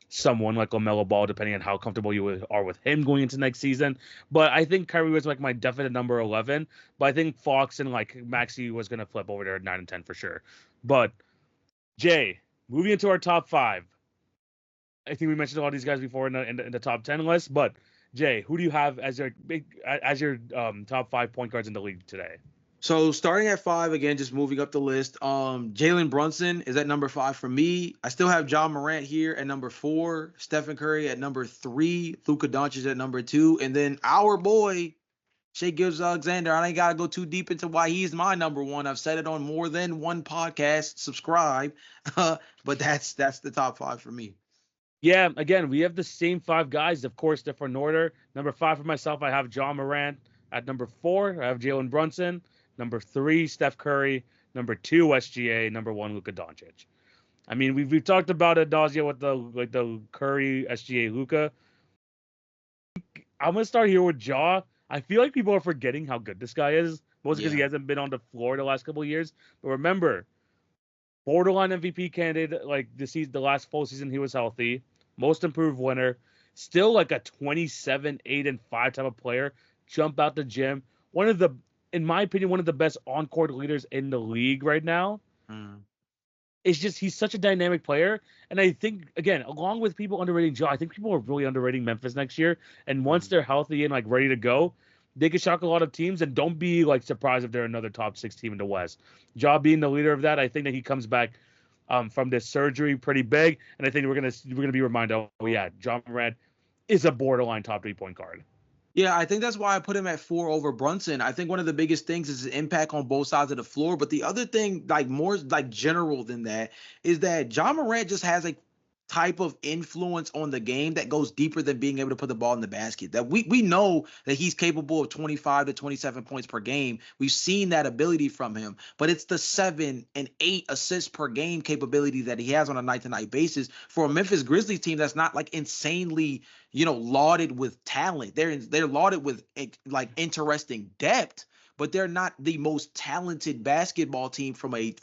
Speaker 1: someone like LaMelo Ball, depending on how comfortable you are with him going into next season. But I think Kyrie was my definite number 11. But I think Fox and Maxey was gonna flip over there at 9 and 10 for sure. But Jay, moving into our top 5, I think we mentioned a lot of these guys before in the top 10 list. But Jay, who do you have as your top 5 point guards in the league today?
Speaker 2: So starting at 5, again, just moving up the list, Jalen Brunson is at number 5 for me. I still have John Morant here at number 4, Stephen Curry at number 3, Luka Doncic at number 2, and then our boy, Shai Gilgeous-Alexander. I ain't got to go too deep into why he's my number 1. I've said it on more than one podcast. Subscribe. But that's the top 5 for me.
Speaker 1: Yeah, again, we have the same 5 guys, of course, different order. Number 5 for myself, I have John Morant. At number 4, I have Jalen Brunson. Number 3, Steph Curry. Number 2, SGA. Number 1, Luka Doncic. I mean, we've talked about it, Dazia, with the Curry, SGA, Luka. I'm gonna start here with Ja. I feel like people are forgetting how good this guy is, mostly because he hasn't been on the floor the last couple of years. But remember, borderline MVP candidate. The last full season he was healthy. Most improved winner. Still a 27, 8, and 5 type of player. Jump out the gym. In my opinion, one of the best on-court leaders in the league right now. It's just he's such a dynamic player. And I think, again, along with people underrating Ja, I think people are really underrating Memphis next year. And once they're healthy and ready to go, they could shock a lot of teams, and don't be like surprised if they're another top 6 team in the West. Ja being the leader of that, I think that he comes back from this surgery pretty big, and I think we're gonna be reminded, oh yeah, Ja Morant is a borderline top 3 point guard.
Speaker 2: Yeah, I think that's why I put him at 4 over Brunson. I think one of the biggest things is his impact on both sides of the floor. But the other thing, like more like general than that, is that Ja Morant just has a type of influence on the game that goes deeper than being able to put the ball in the basket. That we know that he's capable of 25 to 27 points per game. We've seen that ability from him, but it's the 7 and 8 assists per game capability that he has on a night-to-night basis for a Memphis Grizzlies team that's not like insanely, lauded with talent. They're lauded with like interesting depth, but they're not the most talented basketball team from a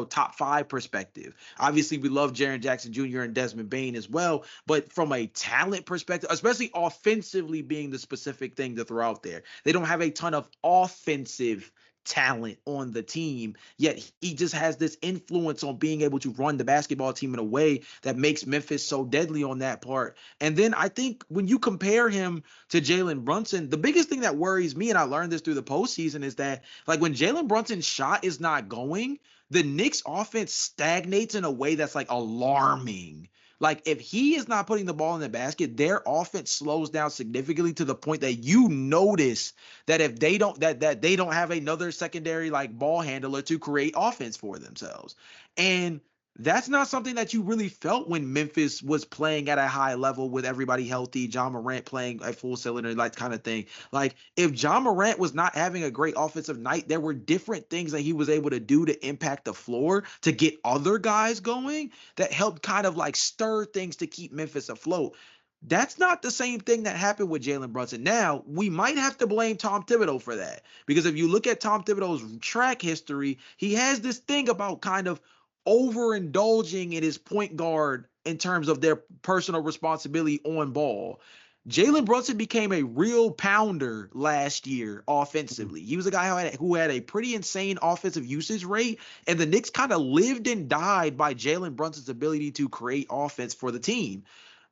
Speaker 2: top 5 perspective. Obviously, we love Jaren Jackson Jr. and Desmond Bane as well, but from a talent perspective, especially offensively being the specific thing to throw out there, they don't have a ton of offensive talent on the team, yet he just has this influence on being able to run the basketball team in a way that makes Memphis so deadly on that part. And then I think when you compare him to Jalen Brunson, the biggest thing that worries me, and I learned this through the postseason, is that like when Jalen Brunson's shot is not going, the Knicks offense stagnates in a way that's like alarming. Like if he is not putting the ball in the basket, their offense slows down significantly to the point that you notice that if they don't that they don't have another secondary like ball handler to create offense for themselves. And that's not something that you really felt when Memphis was playing at a high level with everybody healthy, Ja Morant playing at full cylinder, like kind of thing. Like if Ja Morant was not having a great offensive night, there were different things that he was able to do to impact the floor to get other guys going that helped kind of like stir things to keep Memphis afloat. That's not the same thing that happened with Jalen Brunson. Now, we might have to blame Tom Thibodeau for that because if you look at Tom Thibodeau's track history, he has this thing about kind of overindulging in his point guard in terms of their personal responsibility on ball. Jalen Brunson became a real pounder last year offensively. He was a guy who had a pretty insane offensive usage rate, and the Knicks kind of lived and died by Jalen Brunson's ability to create offense for the team.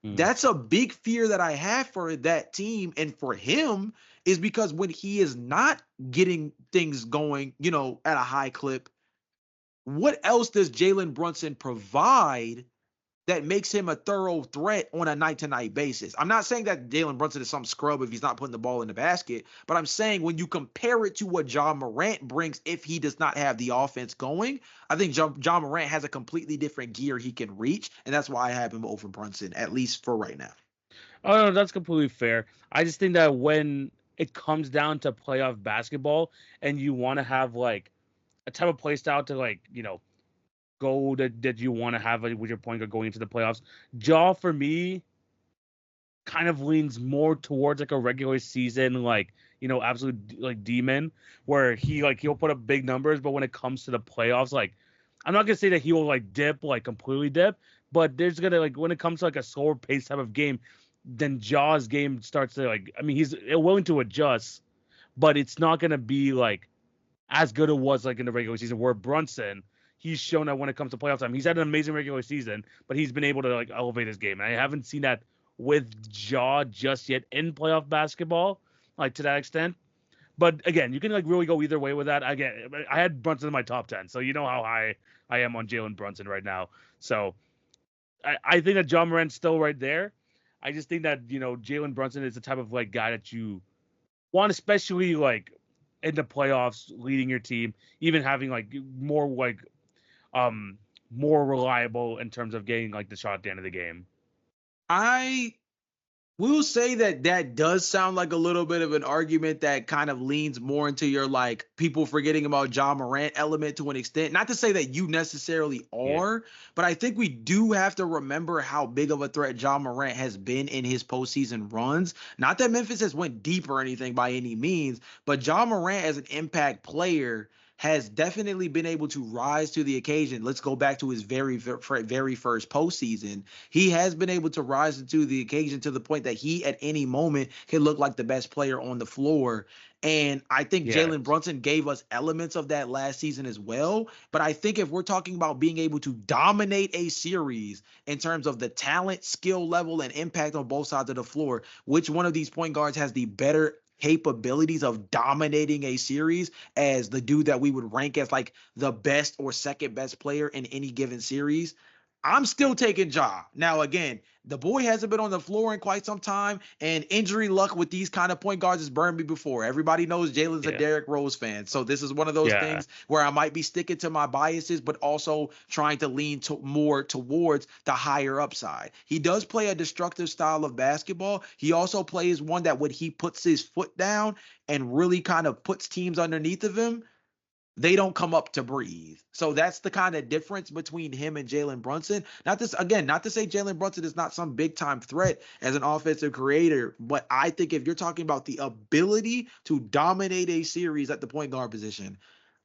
Speaker 2: That's a big fear that I have for that team and for him is because when he is not getting things going, at a high clip, what else does Jalen Brunson provide that makes him a thorough threat on a night-to-night basis? I'm not saying that Jalen Brunson is some scrub if he's not putting the ball in the basket, but I'm saying when you compare it to what Ja Morant brings if he does not have the offense going, I think Ja Morant has a completely different gear he can reach, and that's why I have him over Brunson, at least for right now.
Speaker 1: Oh no, that's completely fair. I just think that when it comes down to playoff basketball and you want to have like a type of play style to like, go that you want to have with your point guard going into the playoffs. Ja for me kind of leans more towards like a regular season, like, absolute like demon where he'll put up big numbers, but when it comes to the playoffs, like I'm not gonna say that he will like dip, like completely dip, but there's gonna like when it comes to like a slower pace type of game, then Ja's game starts to like, I mean, he's willing to adjust, but it's not gonna be like as good it was like in the regular season where Brunson, he's shown that when it comes to playoff time, he's had an amazing regular season, but he's been able to like elevate his game. And I haven't seen that with Ja just yet in playoff basketball, like to that extent. But again, you can like really go either way with that. Again, I had Brunson in my top 10, so you know how high I am on Jalen Brunson right now. So I think that Ja Morant's still right there. I just think that, Jalen Brunson is the type of like guy that you want, especially like in the playoffs, leading your team, even having like more reliable in terms of getting like the shot at the end of the game.
Speaker 2: I will say that does sound like a little bit of an argument that kind of leans more into your like people forgetting about Ja Morant element to an extent. Not to say that you necessarily are, but I think we do have to remember how big of a threat Ja Morant has been in his postseason runs. Not that Memphis has went deep or anything by any means, but Ja Morant as an impact player has definitely been able to rise to the occasion. Let's go back to his very first postseason. He has been able to rise to the occasion to the point that he at any moment can look like the best player on the floor. And I think Jalen Brunson gave us elements of that last season as well. But I think if we're talking about being able to dominate a series in terms of the talent, skill level, and impact on both sides of the floor, which one of these point guards has the better capabilities of dominating a series as the dude that we would rank as like the best or second best player in any given series, I'm still taking Ja. Now, again, the boy hasn't been on the floor in quite some time, and injury luck with these kind of point guards has burned me before. Everybody knows Jalen's a Derrick Rose fan, so this is one of those things where I might be sticking to my biases, but also trying to lean more towards the higher upside. He does play a destructive style of basketball. He also plays one that when he puts his foot down and really kind of puts teams underneath of him, they don't come up to breathe. So that's the kind of difference between him and Jalen Brunson. Not to say Jalen Brunson is not some big time threat as an offensive creator, but I think if you're talking about the ability to dominate a series at the point guard position,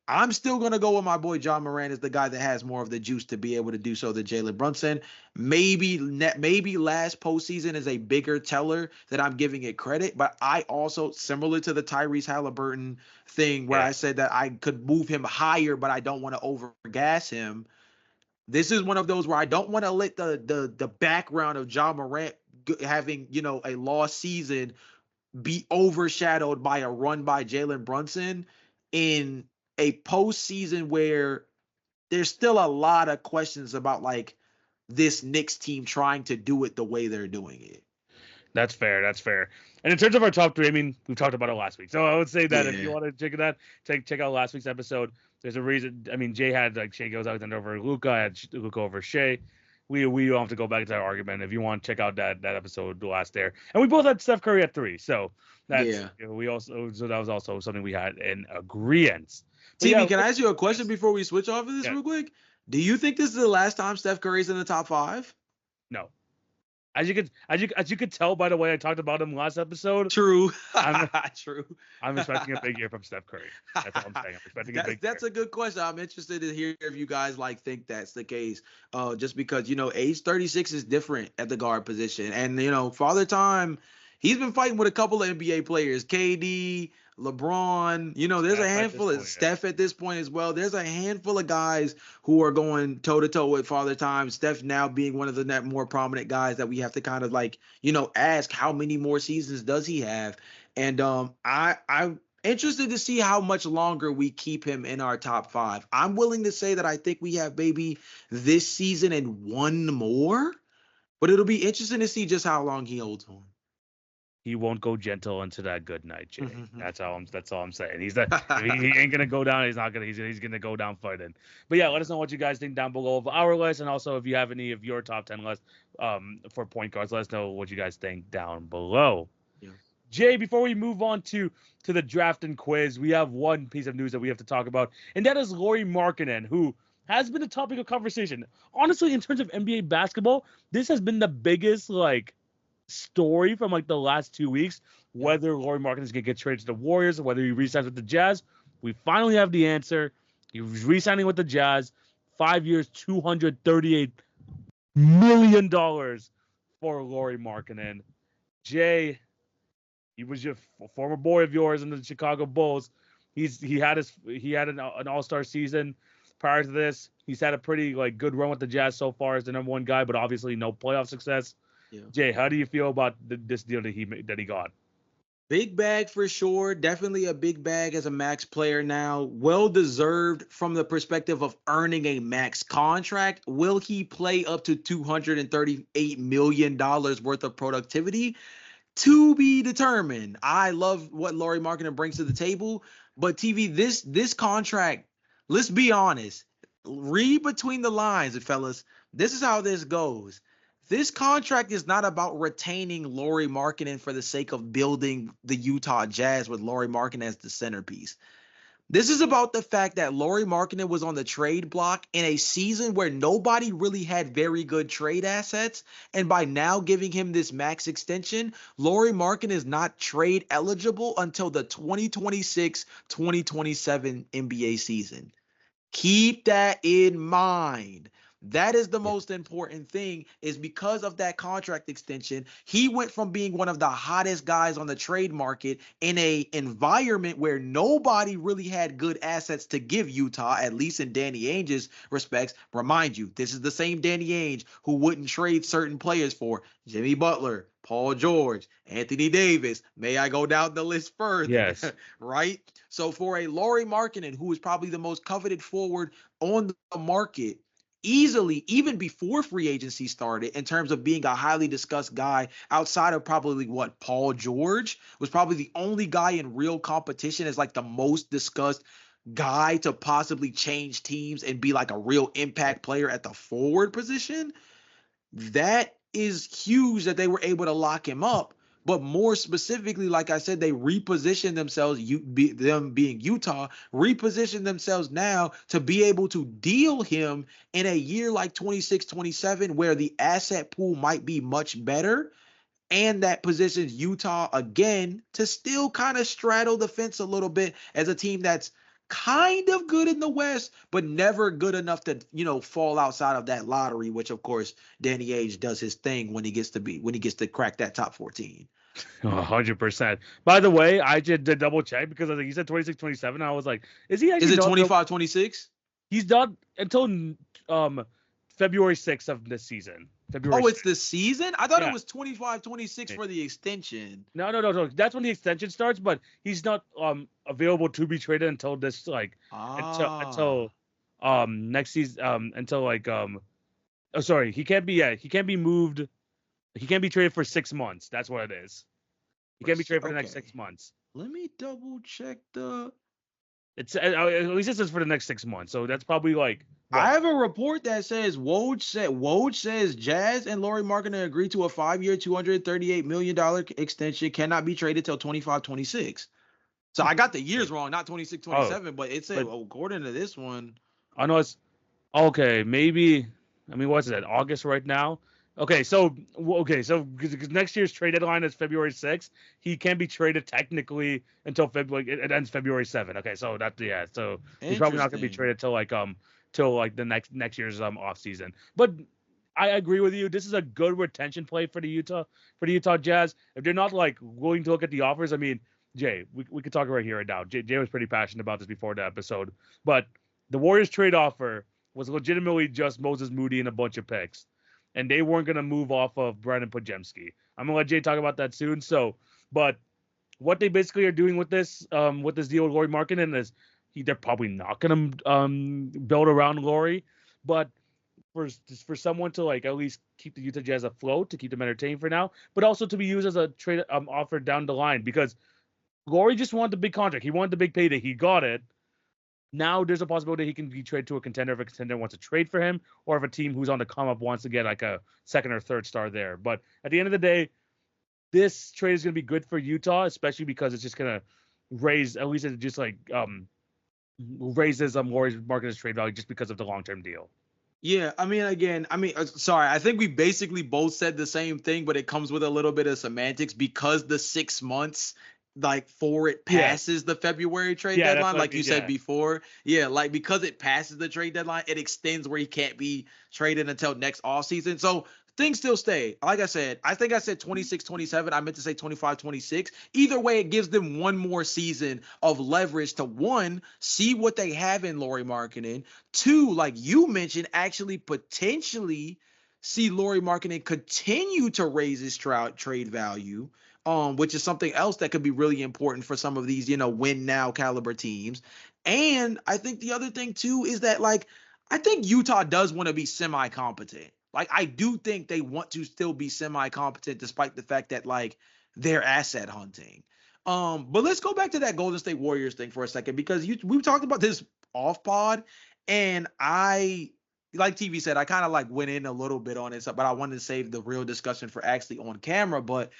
Speaker 2: I'm still going to go with my boy John Moran as the guy that has more of the juice to be able to do so than Jalen Brunson. Maybe last postseason is a bigger teller that I'm giving it credit, but I also, similar to the Tyrese Halliburton thing where I said that I could move him higher, but I don't want to overgas him. This is one of those where I don't want to let the background of John Morant having, a lost season be overshadowed by a run by Jalen Brunson in a postseason where there's still a lot of questions about like this Knicks team trying to do it the way they're doing it.
Speaker 1: That's fair. And in terms of our top three, I mean, we talked about it last week. So I would say that if you want to check that, check out last week's episode. There's a reason. I mean, Jay had like Shai Gilgeous-Alexander over Luka. I had Luka over Shai. We don't have to go back to that argument. If you want to check out that episode, the last there. And we both had Steph Curry at 3. So that's that was also something we had in agreement.
Speaker 2: TV, can I ask you a question before we switch off of this real quick? Do you think this is the last time Steph Curry's in the top 5?
Speaker 1: No. As you could tell by the way I talked about him last episode.
Speaker 2: True.
Speaker 1: True. I'm expecting a big year from Steph Curry. That's all I'm saying. I'm expecting a big
Speaker 2: That's
Speaker 1: year.
Speaker 2: a good question. I'm interested to hear if you guys think that's the case. Just because, age 36 is different at the guard position. And, Father Time, he's been fighting with a couple of NBA players, KD, LeBron, there's a handful of Steph at this point as well. There's a handful of guys who are going toe to toe with Father Time. Steph now being one of the more prominent guys that we have to kind of ask how many more seasons does he have? And I'm interested to see how much longer we keep him in our top 5. I'm willing to say that I think we have maybe this season and one more, but it'll be interesting to see just how long he holds on.
Speaker 1: He won't go gentle into that good night, Jay. That's all I'm saying. He's that he ain't gonna go down. He's gonna go down fighting. But yeah, let us know what you guys think down below of our list, and also if you have any of your top 10 lists for point guards, let us know what you guys think down below. Yeah. Jay, before we move on to the draft and quiz, we have one piece of news that we have to talk about, and that is Lauri Markannen, who has been a topic of conversation. Honestly, in terms of NBA basketball, this has been the biggest story from the last 2 weeks, whether Lauri Markannen is going to get traded to the Warriors or whether he re-signs with the Jazz. We finally have the answer. He's re-signing with the Jazz, 5 years, $238 million for Lauri Markannen. Jay, he was your former boy of yours in the Chicago Bulls. He had an all-star season prior to this. He's had a pretty good run with the Jazz so far as the number 1 guy, but obviously no playoff success. Yeah. Jay, how do you feel about this deal that he got?
Speaker 2: Big bag for sure. Definitely a big bag as a max player now. Well deserved from the perspective of earning a max contract. Will he play up to $238 million worth of productivity? To be determined. I love what Lauri Markannen brings to the table, but TV, this contract, let's be honest. Read between the lines, fellas. This is how this goes. This contract is not about retaining Lauri Markannen for the sake of building the Utah Jazz with Lauri Markannen as the centerpiece. This is about the fact that Lauri Markannen was on the trade block in a season where nobody really had very good trade assets. And by now giving him this max extension, Lauri Markannen is not trade eligible until the 2026-2027 NBA season. Keep that in mind. That is the most important thing, is because of that contract extension. He went from being one of the hottest guys on the trade market in a environment where nobody really had good assets to give Utah, at least in Danny Ainge's respects. Remind you, this is the same Danny Ainge who wouldn't trade certain players for Jimmy Butler, Paul George, Anthony Davis. May I go down the list further?
Speaker 1: Yes.
Speaker 2: Right? So for a Lauri Markanen, who is probably the most coveted forward on the market, easily, even before free agency started, in terms of being a highly discussed guy outside of probably what Paul George was probably the only guy in real competition as like the most discussed guy to possibly change teams and be like a real impact player at the forward position. That is huge that they were able to lock him up. But more specifically, like I said, they repositioned themselves, them being Utah, repositioned themselves now to be able to deal him in a year like 26, 27, where the asset pool might be much better. And that positions Utah again to still kind of straddle the fence a little bit as a team that's kind of good in the West, but never good enough to, fall outside of that lottery, which of course Danny Ainge does his thing when he gets to crack that top 14.
Speaker 1: 100%. By the way, I just did double check because I think you said 26, 27. I was like, is he actually?
Speaker 2: Is it 25, 26?
Speaker 1: He's done until February 6th of this season. February.
Speaker 2: Oh, it's the season? I thought it was 25, 26 for the extension.
Speaker 1: No. That's when the extension starts, but he's not available to be traded until this until next season until he can't be moved. He can't be traded for 6 months. That's what it is. He can't be traded for the next 6 months.
Speaker 2: Let me double check the.
Speaker 1: It's at least it says for the next 6 months. So that's probably like.
Speaker 2: What? I have a report that says Woj says Jazz and Lauri Markanen agreed to a 5-year, $238 million extension, cannot be traded till 25-26. So I got the years wrong, not 26-27, but it said according to this one.
Speaker 1: I know it's okay. Maybe what's it? August right now. Okay, so because next year's trade deadline is February 6th, he can be traded technically until February. It ends February 7th. Okay, so so he's probably not going to be traded till the next year's off season. But I agree with you. This is a good retention play for the Utah Jazz. If they're not willing to look at the offers, Jay, we could talk right here right now. Jay was pretty passionate about this before the episode, but the Warriors trade offer was legitimately just Moses Moody and a bunch of picks. And they weren't going to move off of Brandon Podziemski. I'm going to let Jay talk about that soon. But what they basically are doing with this deal with Lauri Markanen is they're probably not going to build around Lauri. But for someone to at least keep the Utah Jazz afloat, to keep them entertained for now, but also to be used as a trade offer down the line, because Lauri just wanted the big contract. He wanted the big payday. He got it. Now there's a possibility he can be traded to a contender if a contender wants to trade for him, or if a team who's on the come up wants to get a second or third star there. But at the end of the day, this trade is going to be good for Utah, especially because it's just going to raise, at least it just raises Lauri Markanen's trade value just because of the long-term deal.
Speaker 2: Yeah, sorry, I think we basically both said the same thing, but it comes with a little bit of semantics because the 6 months for it passes the February trade deadline, like you said before. Yeah, because it passes the trade deadline, it extends where he can't be traded until next offseason. So things still stay. Like I said, I think I said 26-27. I meant to say 25-26. Either way, it gives them one more season of leverage to, one, see what they have in Lauri Markanen. Two, like you mentioned, actually potentially see Lauri Markanen continue to raise his trade value. Which is something else that could be really important for some of these, win now caliber teams. And I think the other thing too is that I think Utah does want to be semi-competent. I do think they want to still be semi-competent despite the fact that they're asset hunting. But let's go back to that Golden State Warriors thing for a second, because we've talked about this off pod, and like TV said, I kind of went in a little bit on it, but I wanted to save the real discussion for actually on camera. But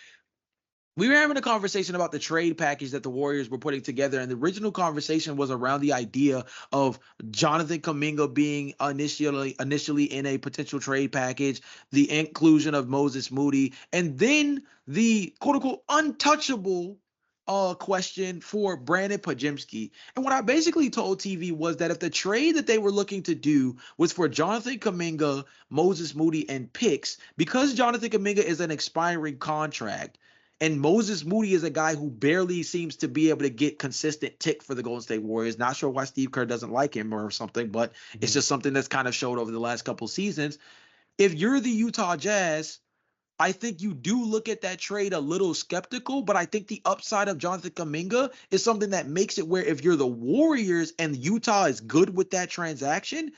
Speaker 2: we were having a conversation about the trade package that the Warriors were putting together, and the original conversation was around the idea of Jonathan Kuminga being initially in a potential trade package, the inclusion of Moses Moody, and then the quote-unquote untouchable question for Brandon Pajemski. And what I basically told TV was that if the trade that they were looking to do was for Jonathan Kuminga, Moses Moody, and picks, because Jonathan Kuminga is an expiring contract, and Moses Moody is a guy who barely seems to be able to get consistent tick for the Golden State Warriors. Not sure why Steve Kerr doesn't like him or something, but it's just something that's kind of showed over the last couple seasons. If you're the Utah Jazz, I think you do look at that trade a little skeptical, but I think the upside of Jonathan Kuminga is something that makes it where if you're the Warriors and Utah is good with that transaction,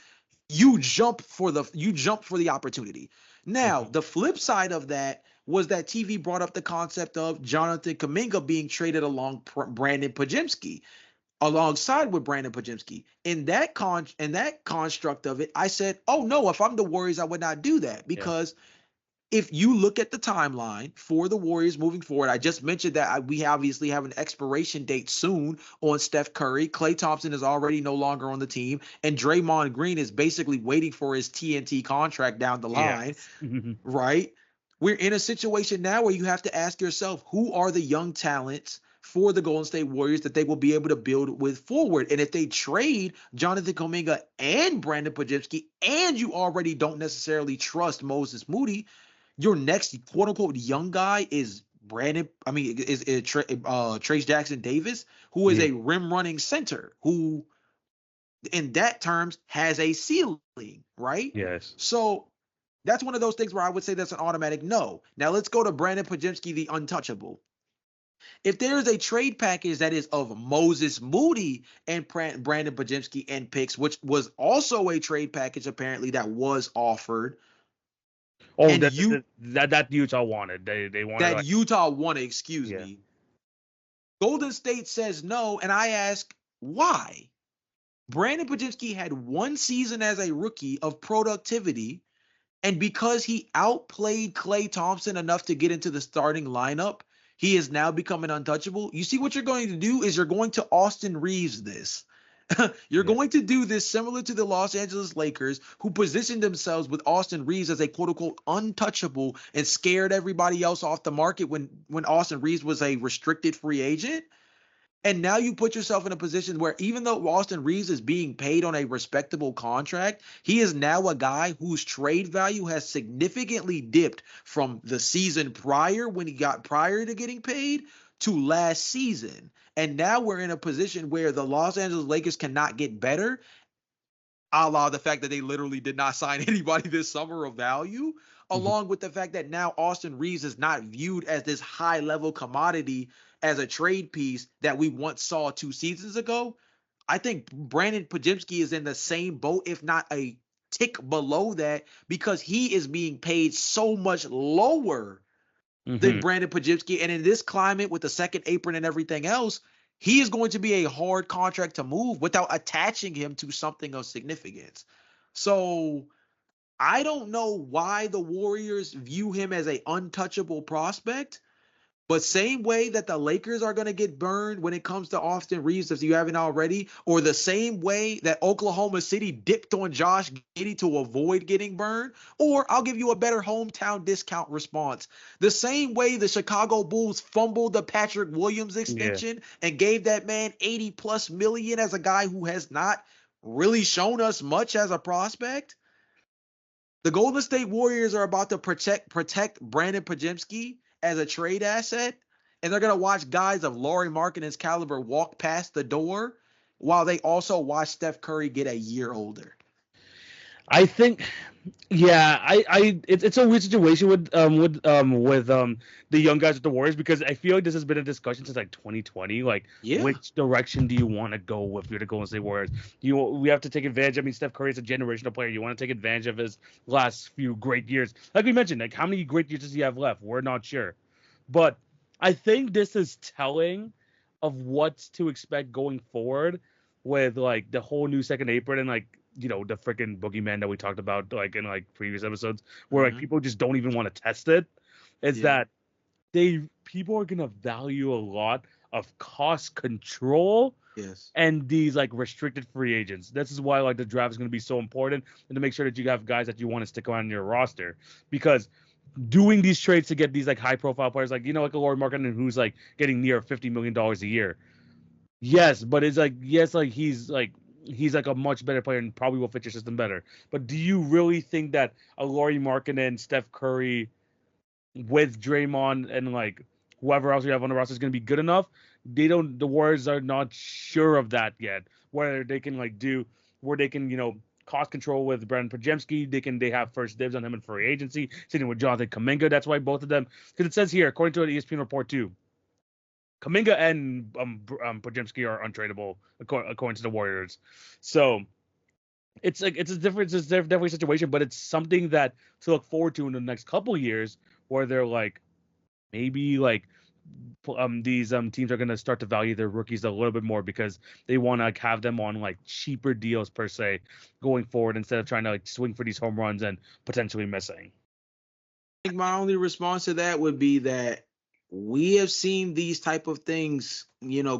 Speaker 2: you jump for the opportunity. Now, the flip side of that was that TV brought up the concept of Jonathan Kuminga being traded alongside with Brandon Pajemski. In that construct of it, I said, oh no, if I'm the Warriors, I would not do that, because if you look at the timeline for the Warriors moving forward, I just mentioned that we obviously have an expiration date soon on Steph Curry. Klay Thompson is already no longer on the team, and Draymond Green is basically waiting for his TNT contract down the line, right? We're in a situation now where you have to ask yourself, who are the young talents for the Golden State Warriors that they will be able to build with forward? And if they trade Jonathan Kuminga and Brandon Pajemski, and you already don't necessarily trust Moses Moody, your next quote unquote young guy is Trace Jackson Davis, who is a rim running center who, in that terms, has a ceiling, right?
Speaker 1: Yes.
Speaker 2: So that's one of those things where I would say that's an automatic no. Now let's go to Brandon Pajemski, the untouchable. If there is a trade package that is of Moses Moody and Brandon Pajemski and picks, which was also a trade package apparently that was offered.
Speaker 1: Oh, that Utah wanted. They wanted
Speaker 2: that Utah wanted. Excuse me. Golden State says no, and I ask why. Brandon Pajemski had one season as a rookie of productivity, and because he outplayed Klay Thompson enough to get into the starting lineup, he is now becoming untouchable. You see, what you're going to do is you're going to Austin Reeves this. You're going to do this similar to the Los Angeles Lakers, who positioned themselves with Austin Reeves as a quote-unquote untouchable and scared everybody else off the market when Austin Reeves was a restricted free agent. And now you put yourself in a position where even though Austin Reeves is being paid on a respectable contract, he is now a guy whose trade value has significantly dipped from the season prior to getting paid to last season. And now we're in a position where the Los Angeles Lakers cannot get better, a la the fact that they literally did not sign anybody this summer of value, along with the fact that now Austin Reeves is not viewed as this high-level commodity as a trade piece that we once saw 2 seasons ago. I think Brandon Pajemski is in the same boat, if not a tick below that, because he is being paid so much lower than Brandon Pajemski. And in this climate with the second apron and everything else, he is going to be a hard contract to move without attaching him to something of significance. So I don't know why the Warriors view him as an untouchable prospect, but same way that the Lakers are going to get burned when it comes to Austin Reeves, if you haven't already, or the same way that Oklahoma City dipped on Josh Giddey to avoid getting burned, or I'll give you a better hometown discount response. The same way the Chicago Bulls fumbled the Patrick Williams extension and gave that man $80+ million as a guy who has not really shown us much as a prospect. The Golden State Warriors are about to protect Brandon Pajemski as a trade asset, and they're going to watch guys of Lauri Markkanen's caliber walk past the door while they also watch Steph Curry get a year older.
Speaker 1: I think, it's a weird situation with the young guys with the Warriors, because I feel like this has been a discussion since like 2020. Like, which direction do you want to go if you're the Golden State Warriors? We have to take advantage. I mean, Steph Curry is a generational player. You want to take advantage of his last few great years. Like we mentioned, like how many great years does he have left? We're not sure, but I think this is telling of what's to expect going forward with like the whole new second apron and like, you know, the freaking boogeyman that we talked about like in like previous episodes, where like people just don't even want to test it. Is that people are gonna value a lot of cost control and these like restricted free agents. This is why like the draft is gonna be so important, and to make sure that you have guys that you want to stick around in your roster, because doing these trades to get these like high profile players, like like a Lauri Markannen who's like getting near $50 million a year. Yes, but it's like he's like a much better player and probably will fit your system better. But do you really think that a Lauri Markanen, Steph Curry with Draymond and like whoever else we have on the roster is going to be good enough? The Warriors are not sure of that yet. Whether they can where they can cost control with Brandon Podziemski. They have first dibs on him in free agency, sitting with Jonathan Kuminga. That's why both of them, because it says here, according to an ESPN report too, Kuminga and Podziemski are untradeable according to the Warriors. So it's definitely a situation, but it's something that to look forward to in the next couple years, where they're like maybe like these teams are going to start to value their rookies a little bit more because they want to have them on like cheaper deals per se going forward instead of trying to like swing for these home runs and potentially missing.
Speaker 2: I think my only response to that would be that we have seen these type of things,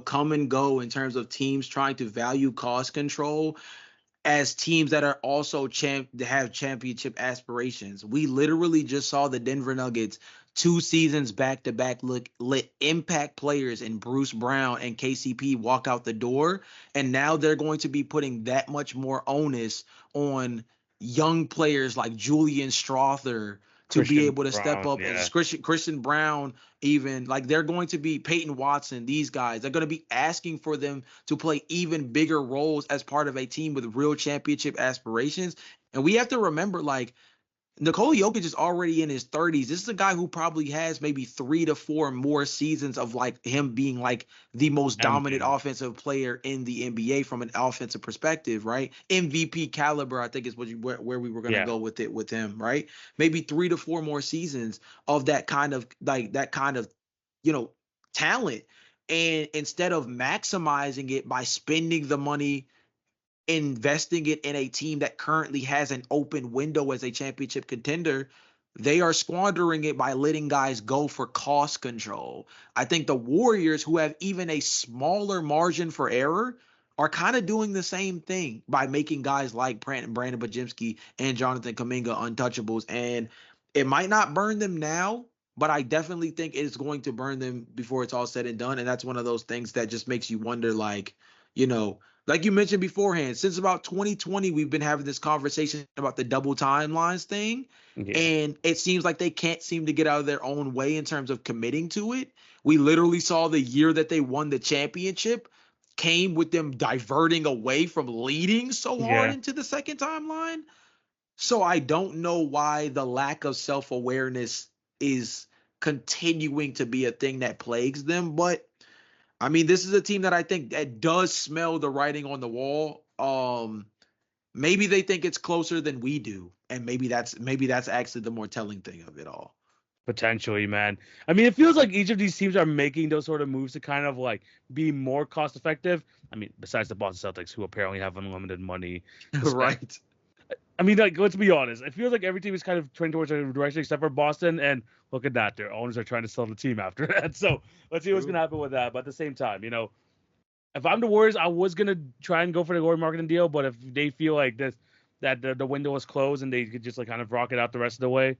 Speaker 2: come and go in terms of teams trying to value cost control as teams that are also have championship aspirations. We literally just saw the Denver Nuggets 2 seasons back to back let impact players in Bruce Brown and KCP walk out the door, and now they're going to be putting that much more onus on young players like Julian Strawther to be able to step up.
Speaker 1: Yeah.
Speaker 2: Christian Brown, even like they're going to be Peyton Watson, these guys, they're going to be asking for them to play even bigger roles as part of a team with real championship aspirations. And we have to remember, like, Nikola Jokic is already in his 30s. This is a guy who probably has maybe 3 to 4 more seasons of like him being like the most dominant offensive player in the NBA from an offensive perspective, right? MVP caliber, I think is where we were going to go with it with him, right? Maybe 3 to 4 more seasons of that kind of talent. And instead of maximizing it by spending the money, investing it in a team that currently has an open window as a championship contender, they are squandering it by letting guys go for cost control. I think the Warriors, who have even a smaller margin for error, are kind of doing the same thing by making guys like Brandon Podziemski and Jonathan Kuminga untouchables. And it might not burn them now, but I definitely think it's going to burn them before it's all said and done. And that's one of those things that just makes you wonder, like, like you mentioned beforehand, since about 2020, we've been having this conversation about the double timelines thing. Yeah. And it seems like they can't seem to get out of their own way in terms of committing to it. We literally saw the year that they won the championship came with them diverting away from leading so hard into the second timeline. So I don't know why the lack of self-awareness is continuing to be a thing that plagues them. But I mean, this is a team that I think that does smell the writing on the wall. Maybe they think it's closer than we do, and maybe that's actually the more telling thing of it all.
Speaker 1: Potentially, man. I mean, it feels like each of these teams are making those sort of moves to kind of like be more cost effective. I mean, besides the Boston Celtics, who apparently have unlimited money.
Speaker 2: Right.
Speaker 1: I mean, like, let's be honest. It feels like every team is kind of trending towards a direction except for Boston. And look at that. Their owners are trying to sell the team after that. So let's see what's going to happen with that. But at the same time, if I'm the Warriors, I was going to try and go for the Lauri Markannen deal. But if they feel like that the window is closed and they could just like kind of rock it out the rest of the way,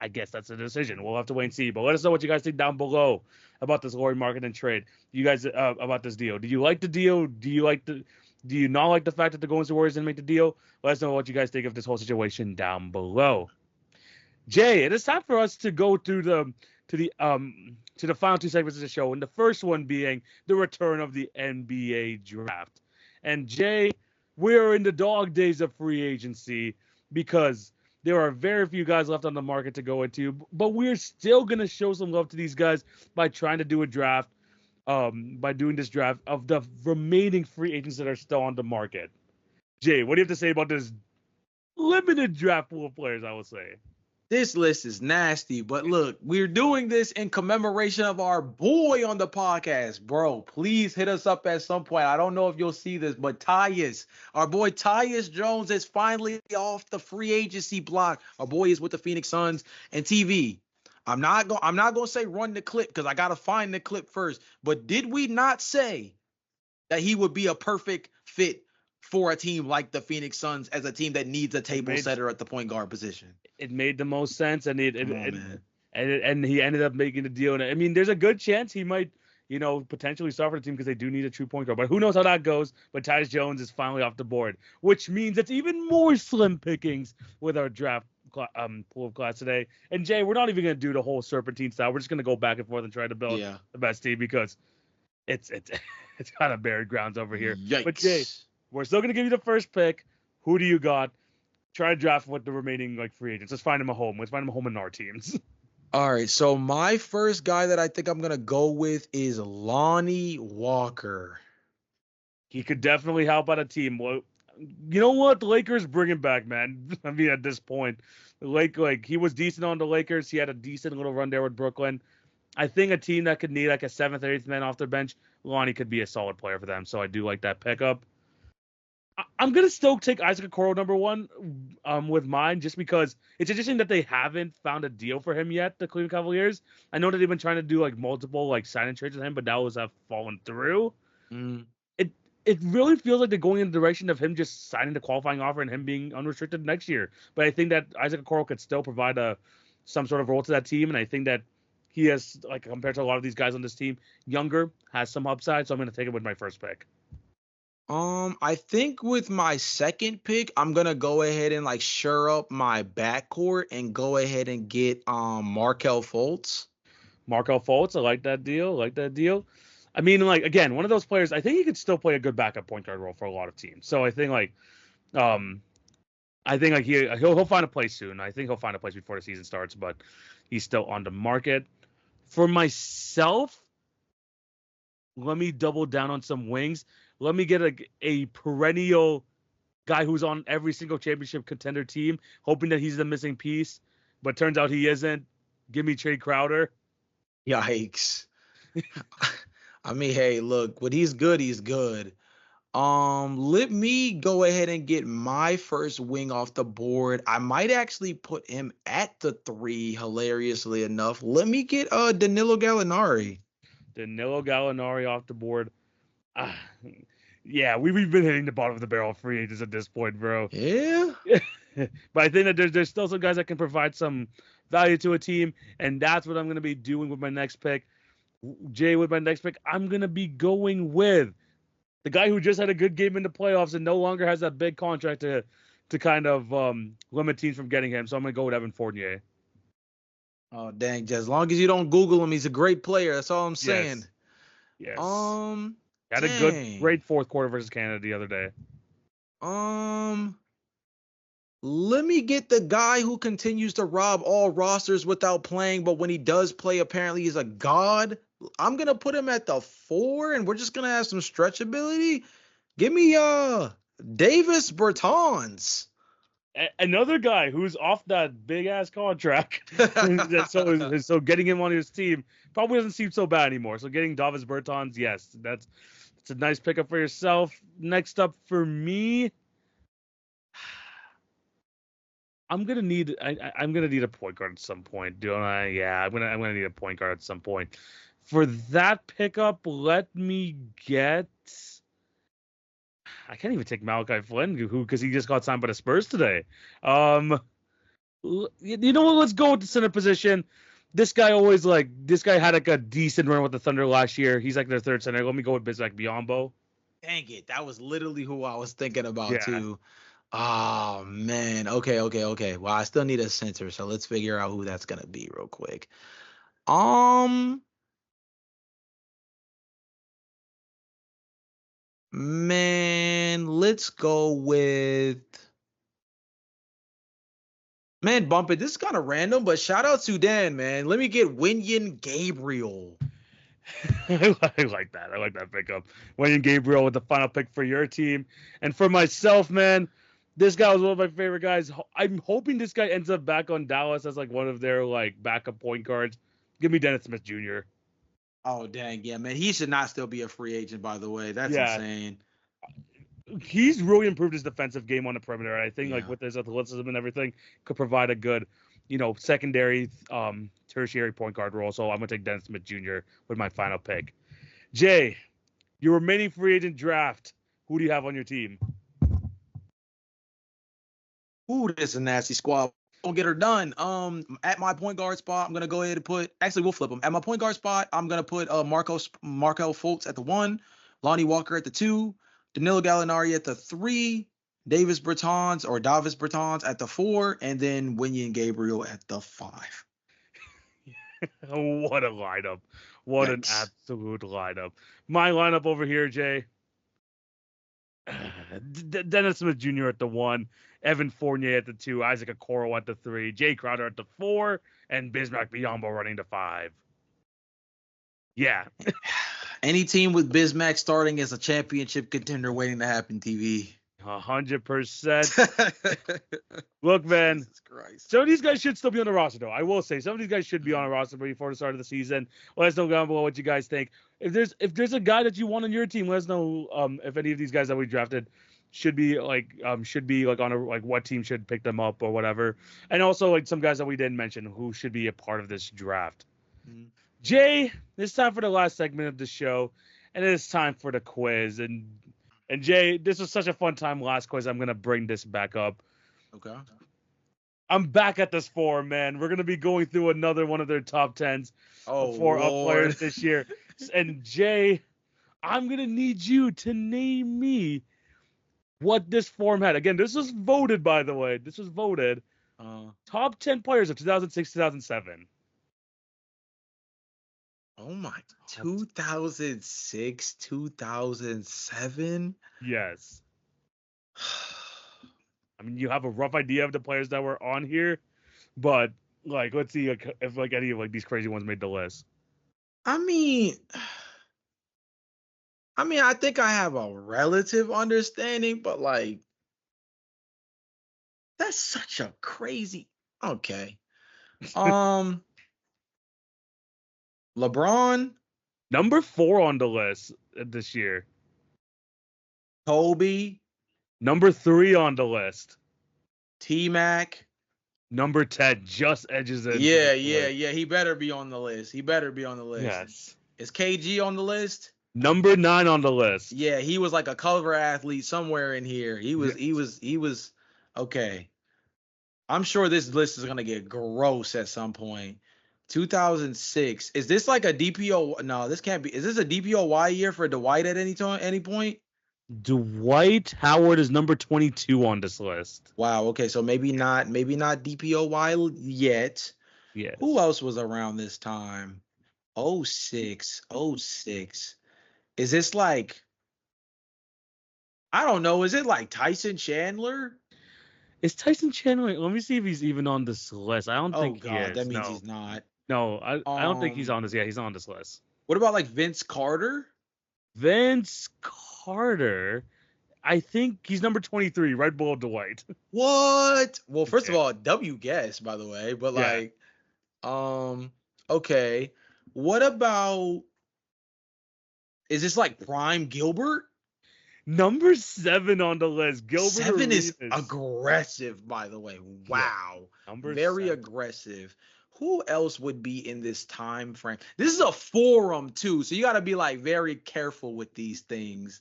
Speaker 1: I guess that's a decision. We'll have to wait and see. But let us know what you guys think down below about this Lauri Markannen trade. You guys about this deal. Do you like the deal? Do you not like the fact that the Golden State Warriors didn't make the deal? Let us know what you guys think of this whole situation down below. Jay, it is time for us to go through to the final 2 segments of the show, and the first one being the return of the NBA draft. And Jay, we're in the dog days of free agency because there are very few guys left on the market to go into, but we're still gonna show some love to these guys by trying to do a draft. By doing this draft of the remaining free agents that are still on the market. Jay, what do you have to say about this limited draft pool of players, I will say?
Speaker 2: This list is nasty, but look, we're doing this in commemoration of our boy on the podcast. Bro, please hit us up at some point. I don't know if you'll see this, but our boy Tyus Jones is finally off the free agency block. Our boy is with the Phoenix Suns and TV. I'm not gonna say run the clip because I gotta find the clip first. But did we not say that he would be a perfect fit for a team like the Phoenix Suns as a team that needs a table setter at the point guard position.
Speaker 1: It made the most sense, and
Speaker 2: Man.
Speaker 1: and he ended up making the deal. And I mean, there's a good chance he might, potentially start for the team because they do need a true point guard. But who knows how that goes? But Tyus Jones is finally off the board, which means it's even more slim pickings with our draft pool of class today. And Jay, we're not even gonna do the whole serpentine style. We're just gonna go back and forth and try to build the best team because it's kind of buried grounds over here.
Speaker 2: Yikes.
Speaker 1: But Jay, we're still gonna give you the first pick. Who do you got? Try to draft with the remaining free agents. Let's find him a home. Let's find him a home in our teams.
Speaker 2: All right, so my first guy that I think I'm gonna go with is Lonnie Walker.
Speaker 1: He could definitely help out a team. Well, you know what? The Lakers bring him back, man. I mean, at this point, he was decent on the Lakers. He had a decent little run there with Brooklyn. I think a team that could need a 7th or 8th man off their bench, Lonnie could be a solid player for them. So I do like that pickup. I'm going to still take Isaac Okoro number 1 with mine just because it's interesting that they haven't found a deal for him yet, the Cleveland Cavaliers. I know that they've been trying to do multiple sign-in trades with him, but that was fallen through. It really feels like they're going in the direction of him just signing the qualifying offer and him being unrestricted next year. But I think that Isaac Okoro could still provide some sort of role to that team, and I think that he has, compared to a lot of these guys on this team, younger, has some upside, so I'm going to take it with my first pick.
Speaker 2: I think with my second pick, I'm gonna go ahead and shore up my backcourt and go ahead and get Markelle Fultz.
Speaker 1: Markelle Fultz, I like that deal. I mean, again, one of those players. I think he could still play a good backup point guard role for a lot of teams. So I think he'll find a place soon. I think he'll find a place before the season starts, but he's still on the market. For myself, let me double down on some wings. Let me get a perennial guy who's on every single championship contender team, hoping that he's the missing piece, but turns out he isn't. Give me Trey Crowder.
Speaker 2: Yikes. I mean, hey, look, when he's good, he's good. Let me go ahead and get my first wing off the board. I might actually put him at the 3, hilariously enough. Let me get Danilo Gallinari.
Speaker 1: Danilo Gallinari off the board. Yeah, we've been hitting the bottom of the barrel of free agents at this point, bro.
Speaker 2: Yeah.
Speaker 1: But I think that there's still some guys that can provide some value to a team, and that's what I'm going to be doing with my next pick. Jay, with my next pick, I'm going to be going with the guy who just had a good game in the playoffs and no longer has that big contract to kind of limit teams from getting him. So I'm going to go with Evan Fournier.
Speaker 2: Oh, dang. Just as long as you don't Google him, he's a great player. That's all I'm saying.
Speaker 1: Yes. Had a great fourth quarter versus Canada the other day.
Speaker 2: Let me get the guy who continues to rob all rosters without playing, but when he does play, apparently he's a god. I'm gonna put him at the 4, and we're just gonna have some stretchability. Give me Davis Bertans.
Speaker 1: Another guy who's off that big ass contract. so getting him on his team probably doesn't seem so bad anymore. So getting Davis Bertans, yes, it's a nice pickup for yourself. Next up for me, I'm gonna need a point guard at some point, don't I? Yeah, I'm gonna need a point guard at some point. For that pickup, let me get. I can't even take Malachi Flynn, because he just got signed by the Spurs today. You know what? Let's go with the center position. This guy had a decent run with the Thunder last year. He's their third center. Let me go with Bismack Biyombo.
Speaker 2: Dang it, that was literally who I was thinking about too. Oh man. Okay. Well, I still need a center, so let's figure out who that's gonna be real quick. Man, let's go with. Man, bump it. This is kind of random, but shout out to Dan, man. Let me get Wenyen Gabriel.
Speaker 1: I like that. I like that pickup. Wenyen Gabriel with the final pick for your team. And for myself, man, this guy was one of my favorite guys. I'm hoping this guy ends up back on Dallas as one of their backup point guards. Give me Dennis Smith Jr.
Speaker 2: Oh, dang. Yeah, man. He should not still be a free agent, by the way. That's insane.
Speaker 1: He's really improved his defensive game on the perimeter. I think with his athleticism and everything could provide a good, secondary, tertiary point guard role. So I'm going to take Dennis Smith Jr. with my final pick. Jay, your remaining free agent draft, who do you have on your team?
Speaker 2: Ooh, this is a nasty squad. Don't get her done. At my point guard spot, I'm gonna go ahead and put. Actually, we'll flip them. At my point guard spot, I'm gonna put Markel Fultz at the 1, Lonnie Walker at the 2, Danilo Gallinari at the 3, Davis Bertans at the 4, and then Wenyen Gabriel at the 5.
Speaker 1: What a lineup. What an
Speaker 2: Yikes.
Speaker 1: absolute lineup. My lineup over here, Jay. Dennis Smith Jr. at the 1, Evan Fournier at the 2, Isaac Okoro at the 3, Jay Crowder at the 4, and Bismack Biyombo running to 5. Yeah.
Speaker 2: Any team with Bismack starting as a championship contender waiting to happen, TV.
Speaker 1: 100%. Look, man, some of these guys should still be on the roster, though. I will say some of these guys should be on a roster before the start of the season. Let us know down below what you guys think. If there's a guy that you want on your team, let us know if any of these guys that we drafted should be on a what team should pick them up or whatever. And also like some guys that we didn't mention who should be a part of this draft. Mm-hmm. Jay, it's time for the last segment of the show, and it is time for the quiz. And Jay, this was such a fun time last quiz. I'm gonna bring this back up.
Speaker 2: Okay.
Speaker 1: I'm back at this forum, man. We're gonna be going through another one of their top 10s for up players this year. And Jay, I'm gonna need you to name me what this forum had. Again, this was voted, by the way. This was voted. Top 10 players of 2006-2007.
Speaker 2: Oh my, 2006, 2007?
Speaker 1: Yes. I mean, you have a rough idea of the players that were on here, but like, let's see if like any of like these crazy ones made the list.
Speaker 2: I mean, I think I have a relative understanding, but like, that's such a crazy. Okay. LeBron,
Speaker 1: number 4 on the list this year.
Speaker 2: Kobe,
Speaker 1: number 3 on the list.
Speaker 2: T-Mac,
Speaker 1: number 10 just edges it.
Speaker 2: Yeah. He better be on the list.
Speaker 1: Yes.
Speaker 2: Is KG on the list?
Speaker 1: Number 9 on the list.
Speaker 2: Yeah, he was like a cover athlete somewhere in here. He was okay. I'm sure this list is gonna get gross at some point. 2006. Is this like a DPO? No, this can't be. Is this a DPOY year for Dwight at any point?
Speaker 1: Dwight Howard is number 22 on this list.
Speaker 2: Wow. Okay, so maybe not DPOY yet.
Speaker 1: Yes.
Speaker 2: Who else was around this time? 06. Is this like? I don't know. Is it like Tyson Chandler?
Speaker 1: Is Tyson Chandler? Let me see if he's even on this list. I don't think he is.
Speaker 2: That means he's not.
Speaker 1: No, I don't think he's on this. Yeah, he's on this list.
Speaker 2: What about like Vince Carter?
Speaker 1: Vince Carter, I think he's number 23, right below Dwight.
Speaker 2: What? Well, first of all, W guess, by the way, but like, okay. What about? Is this like Prime Gilbert?
Speaker 1: Number 7 on the list. Gilbert
Speaker 2: 7 is aggressive, by the way. Wow.
Speaker 1: Yeah.
Speaker 2: Very 7. Aggressive. Who else would be in this time frame? This is a forum too, so you got to be like very careful with these things,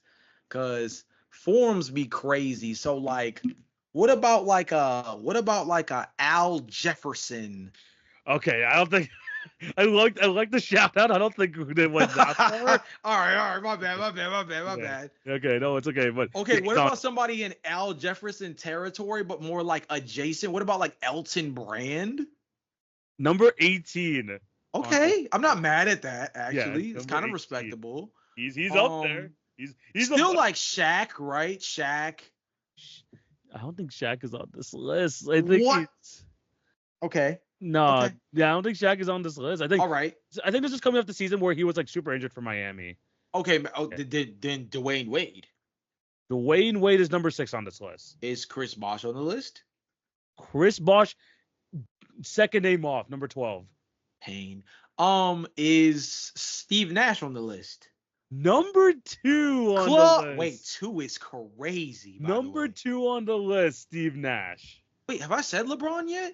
Speaker 2: cause forums be crazy. So like, what about like a Al Jefferson?
Speaker 1: Okay, I don't think. I like the shout out. I don't think they went that far.
Speaker 2: all right. My bad.
Speaker 1: Okay, no, it's okay. But
Speaker 2: okay, what about somebody in Al Jefferson territory, but more like adjacent? What about like Elton Brand?
Speaker 1: Number 18.
Speaker 2: Okay, I'm not mad at that. Actually, it's kind of
Speaker 1: 18.
Speaker 2: Respectable.
Speaker 1: He's up there. He's
Speaker 2: still like Shaq, right? Shaq.
Speaker 1: I don't think Shaq is on this list. I think
Speaker 2: what? Okay.
Speaker 1: No, yeah, I don't think Shaq is on this list. I think.
Speaker 2: All right.
Speaker 1: I think this is coming off the season where he was like super injured for Miami.
Speaker 2: Okay. Then Dwayne Wade.
Speaker 1: Dwayne Wade is number 6 on this list.
Speaker 2: Is Chris Bosh on the list?
Speaker 1: Chris Bosh, second name off, number 12.
Speaker 2: Pain. Is Steve Nash on the list?
Speaker 1: Number 2 on the list.
Speaker 2: Wait, 2 is crazy.
Speaker 1: Number 2 on the list, Steve Nash.
Speaker 2: Wait, have I said LeBron yet?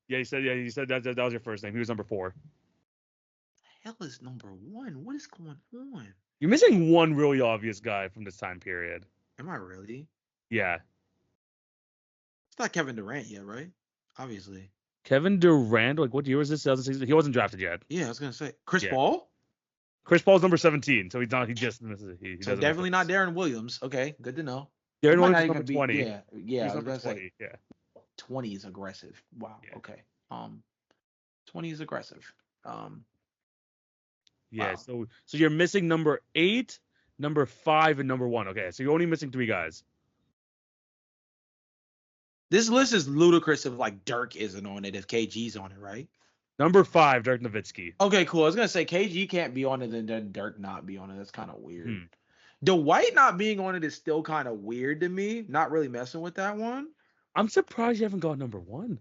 Speaker 1: Yeah, you said that was your first name. He was number 4.
Speaker 2: The hell is number 1? What is going on?
Speaker 1: You're missing one really obvious guy from this time period.
Speaker 2: Am I really?
Speaker 1: Yeah.
Speaker 2: It's not Kevin Durant yet, right? Obviously.
Speaker 1: Kevin Durant, like what year was this? 2016? He wasn't drafted yet.
Speaker 2: Yeah, I was gonna say Chris
Speaker 1: Yeah.
Speaker 2: Paul.
Speaker 1: Chris Paul's number 17, so he's not. He just misses. He
Speaker 2: So
Speaker 1: doesn't.
Speaker 2: definitely not Darren Williams. Okay, good to know. He
Speaker 1: Darren
Speaker 2: might
Speaker 1: Williams
Speaker 2: not
Speaker 1: is number
Speaker 2: even be.
Speaker 1: 20.
Speaker 2: Yeah, yeah.
Speaker 1: He's
Speaker 2: I was
Speaker 1: number
Speaker 2: gonna
Speaker 1: 20.
Speaker 2: say
Speaker 1: Yeah.
Speaker 2: 20 is aggressive. Wow.
Speaker 1: Yeah.
Speaker 2: Okay. 20 is aggressive.
Speaker 1: Yeah.
Speaker 2: Wow.
Speaker 1: So you're missing number 8, number 5, and number 1. Okay. So you're only missing 3 guys.
Speaker 2: This list is ludicrous if like Dirk isn't on it, if KG's on it, right?
Speaker 1: Number 5, Dirk Nowitzki.
Speaker 2: Okay, cool. I was gonna say KG can't be on it and then Dirk not be on it. That's kind of weird.
Speaker 1: Hmm.
Speaker 2: Dwight not being on it is still kind of weird to me. Not really messing with that one.
Speaker 1: I'm surprised you haven't got number 1.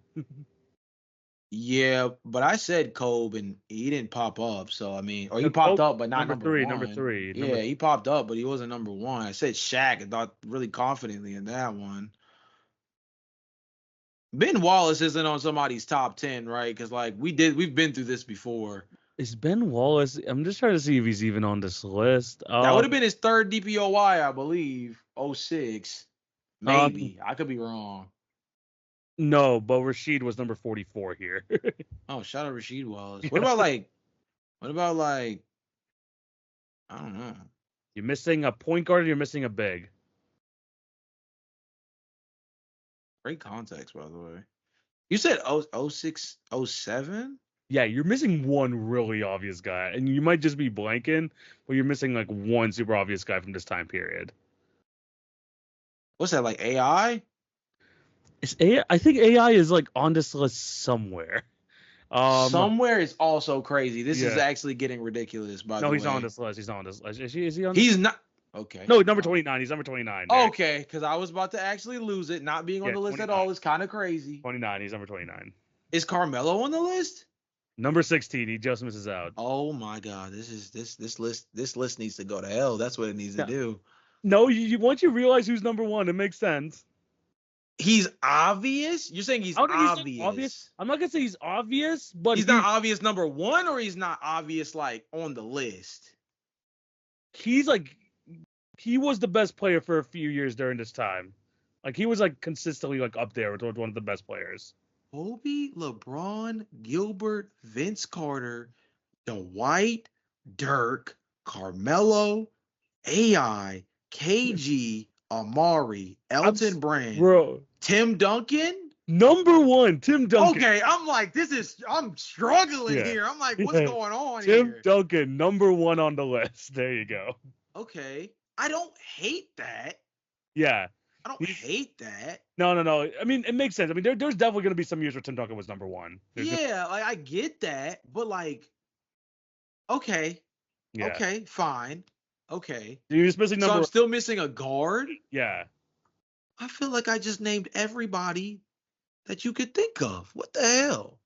Speaker 2: Yeah, but I said Kobe and he didn't pop up. So I mean, or he
Speaker 1: No,
Speaker 2: popped
Speaker 1: Kobe,
Speaker 2: up, but not number
Speaker 1: 3,
Speaker 2: one.
Speaker 1: number 3.
Speaker 2: Yeah, he popped up, but he wasn't number 1. I said Shaq. I thought really confidently in that one. Ben Wallace isn't on somebody's top 10, right? Because like we've been through this before.
Speaker 1: Is Ben Wallace? I'm just trying to see if he's even on this list.
Speaker 2: That would have been his third DPOY, I believe. 06. Maybe. I could be wrong.
Speaker 1: No, but Rashid was number 44 here.
Speaker 2: Oh, shout out Rasheed Wallace. What about like I don't know.
Speaker 1: You're missing a point guard and you're missing a big.
Speaker 2: Great context, by the way. You said 06, 07?
Speaker 1: Yeah, you're missing one really obvious guy, and you might just be blanking, but you're missing like one super obvious guy from this time period.
Speaker 2: What's that, like AI?
Speaker 1: I think AI is like on this list somewhere.
Speaker 2: Somewhere is also crazy. This is actually getting ridiculous, by the way.
Speaker 1: No, he's not on this list. He's not on this list. Is he on?
Speaker 2: He's not. Okay.
Speaker 1: No, number 29. He's number 29.
Speaker 2: Okay, because I was about to actually lose it. Not being on the list
Speaker 1: 29.
Speaker 2: at all is kind of crazy.
Speaker 1: 29. He's number 29.
Speaker 2: Is Carmelo on the list?
Speaker 1: Number 16. He just misses out.
Speaker 2: Oh my God! This list needs to go to hell. That's what it needs to do.
Speaker 1: No, once you realize who's number 1, it makes sense.
Speaker 2: He's obvious. You're saying he's obvious.
Speaker 1: I'm not gonna say he's obvious, but
Speaker 2: he's not obvious number 1, or he's not obvious like on the list.
Speaker 1: He's like, he was the best player for a few years during this time. Like he was like consistently like up there with one of the best players.
Speaker 2: Kobe, LeBron, Gilbert, Vince Carter, Dwight, Dirk, Carmelo, AI, KG, Amari, Elton Brand,
Speaker 1: bro,
Speaker 2: Tim Duncan.
Speaker 1: Number 1, Tim Duncan.
Speaker 2: Okay, I'm like, I'm struggling here. I'm like, what's going on here?
Speaker 1: Tim Duncan, number 1 on the list. There you go.
Speaker 2: Okay. I don't hate that.
Speaker 1: Yeah.
Speaker 2: I don't hate that.
Speaker 1: No. I mean, it makes sense. I mean, there's definitely going to be some years where Tim Duncan was number 1.
Speaker 2: Like I get that, but like, okay. Yeah. Okay, fine. Okay.
Speaker 1: You're just missing number.
Speaker 2: So I'm still missing a guard?
Speaker 1: Yeah.
Speaker 2: I feel like I just named everybody that you could think of. What the hell?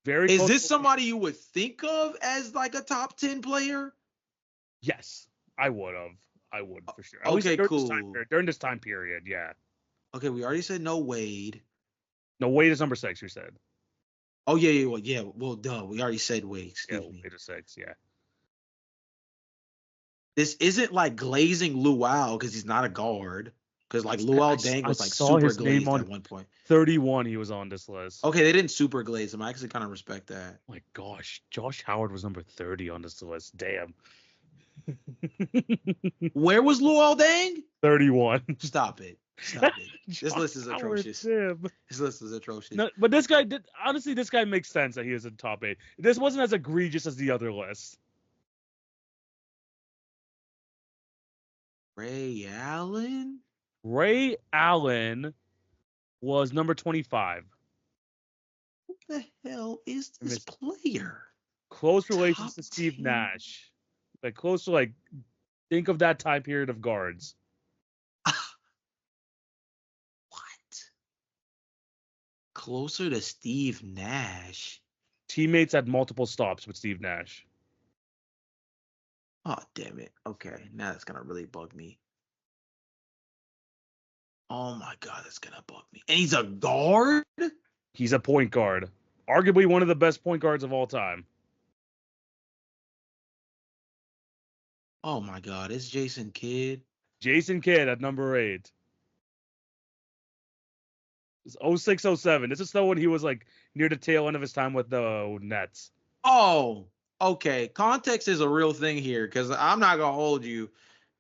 Speaker 2: Is this somebody you would think of as like a top 10 player?
Speaker 1: Yes, I would for sure.
Speaker 2: Okay, cool.
Speaker 1: During this time period, yeah.
Speaker 2: Okay, we already said no Wade.
Speaker 1: No, Wade is number 6, you said.
Speaker 2: Oh, yeah. Well, duh. We already said Wade. Excuse me.
Speaker 1: Wade is 6, yeah.
Speaker 2: This isn't like glazing Luau because he's not a guard. Because like Luau Deng was like super glazed at one point.
Speaker 1: 31, he was on this list.
Speaker 2: Okay, they didn't super glaze him. I actually kind of respect that.
Speaker 1: Oh my gosh, Josh Howard was number 30 on this list. Damn.
Speaker 2: Where was Luau Deng?
Speaker 1: 31.
Speaker 2: Stop it. This list is atrocious. This list is atrocious.
Speaker 1: No, but this guy did. Honestly, this guy makes sense that he is in top 8. This wasn't as egregious as the other lists.
Speaker 2: Ray Allen?
Speaker 1: Ray Allen was number 25.
Speaker 2: Who the hell is this player?
Speaker 1: Close relations to Steve Nash. Like close to like, think of that time period of guards.
Speaker 2: What? Closer to Steve Nash?
Speaker 1: Teammates had multiple stops with Steve Nash.
Speaker 2: Oh, damn it. Okay, now that's gonna really bug me. Oh my God, that's gonna bug me. And he's a guard?
Speaker 1: He's a point guard. Arguably one of the best point guards of all time.
Speaker 2: Oh my God, it's Jason Kidd.
Speaker 1: Jason Kidd at number 8. It's 06, 07. This is still when he was like near the tail end of his time with the Nets.
Speaker 2: Oh, okay. Context is a real thing here because I'm not gonna hold you.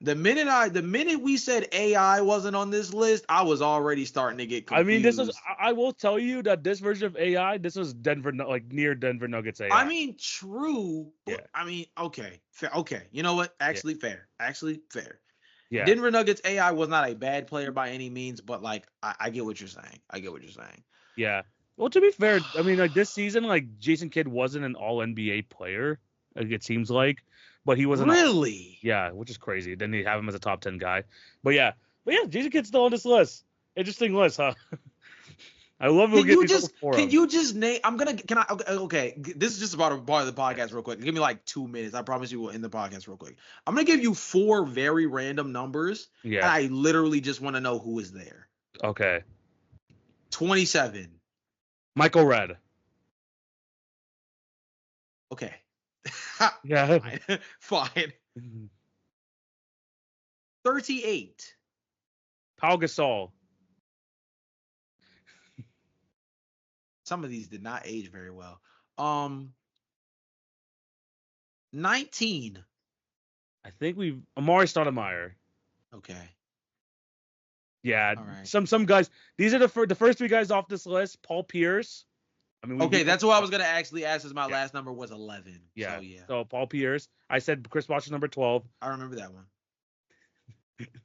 Speaker 2: The minute we said AI wasn't on this list, I was already starting to get confused.
Speaker 1: I mean, this was. I will tell you that this version of AI, this was Denver, like near Denver Nuggets AI.
Speaker 2: I mean, true. But, yeah. I mean, okay, fair, okay. You know what? Actually, fair. Actually, fair. Yeah. Denver Nuggets AI was not a bad player by any means, but like, I get what you're saying. I get what you're saying.
Speaker 1: Yeah. Well, to be fair, I mean, like this season, like Jason Kidd wasn't an All NBA player. Like it seems like. But he wasn't
Speaker 2: really.
Speaker 1: Yeah, which is crazy. Then they have him as a top 10 guy. But yeah, Jason Kidd's still on this list. Interesting list, huh? I love it.
Speaker 2: Can you just name? Okay. This is just about a part of the podcast, real quick. Give me like 2 minutes. I promise you we'll end the podcast real quick. I'm gonna give you 4 very random numbers. Yeah. And I literally just want to know who is there.
Speaker 1: Okay.
Speaker 2: 27.
Speaker 1: Michael Redd.
Speaker 2: Okay.
Speaker 1: Yeah.
Speaker 2: Fine. 38.
Speaker 1: Pau Gasol.
Speaker 2: Some of these did not age very well. 19.
Speaker 1: I think Amari Stoudemire.
Speaker 2: Okay.
Speaker 1: Yeah. Right. Some guys. These are the first 3 guys off this list. Paul Pierce. I mean,
Speaker 2: okay, that's what I was gonna actually ask. As my last number was 11.
Speaker 1: Yeah.
Speaker 2: So, yeah.
Speaker 1: So Paul Pierce. I said Chris Bosh is number 12.
Speaker 2: I remember that one.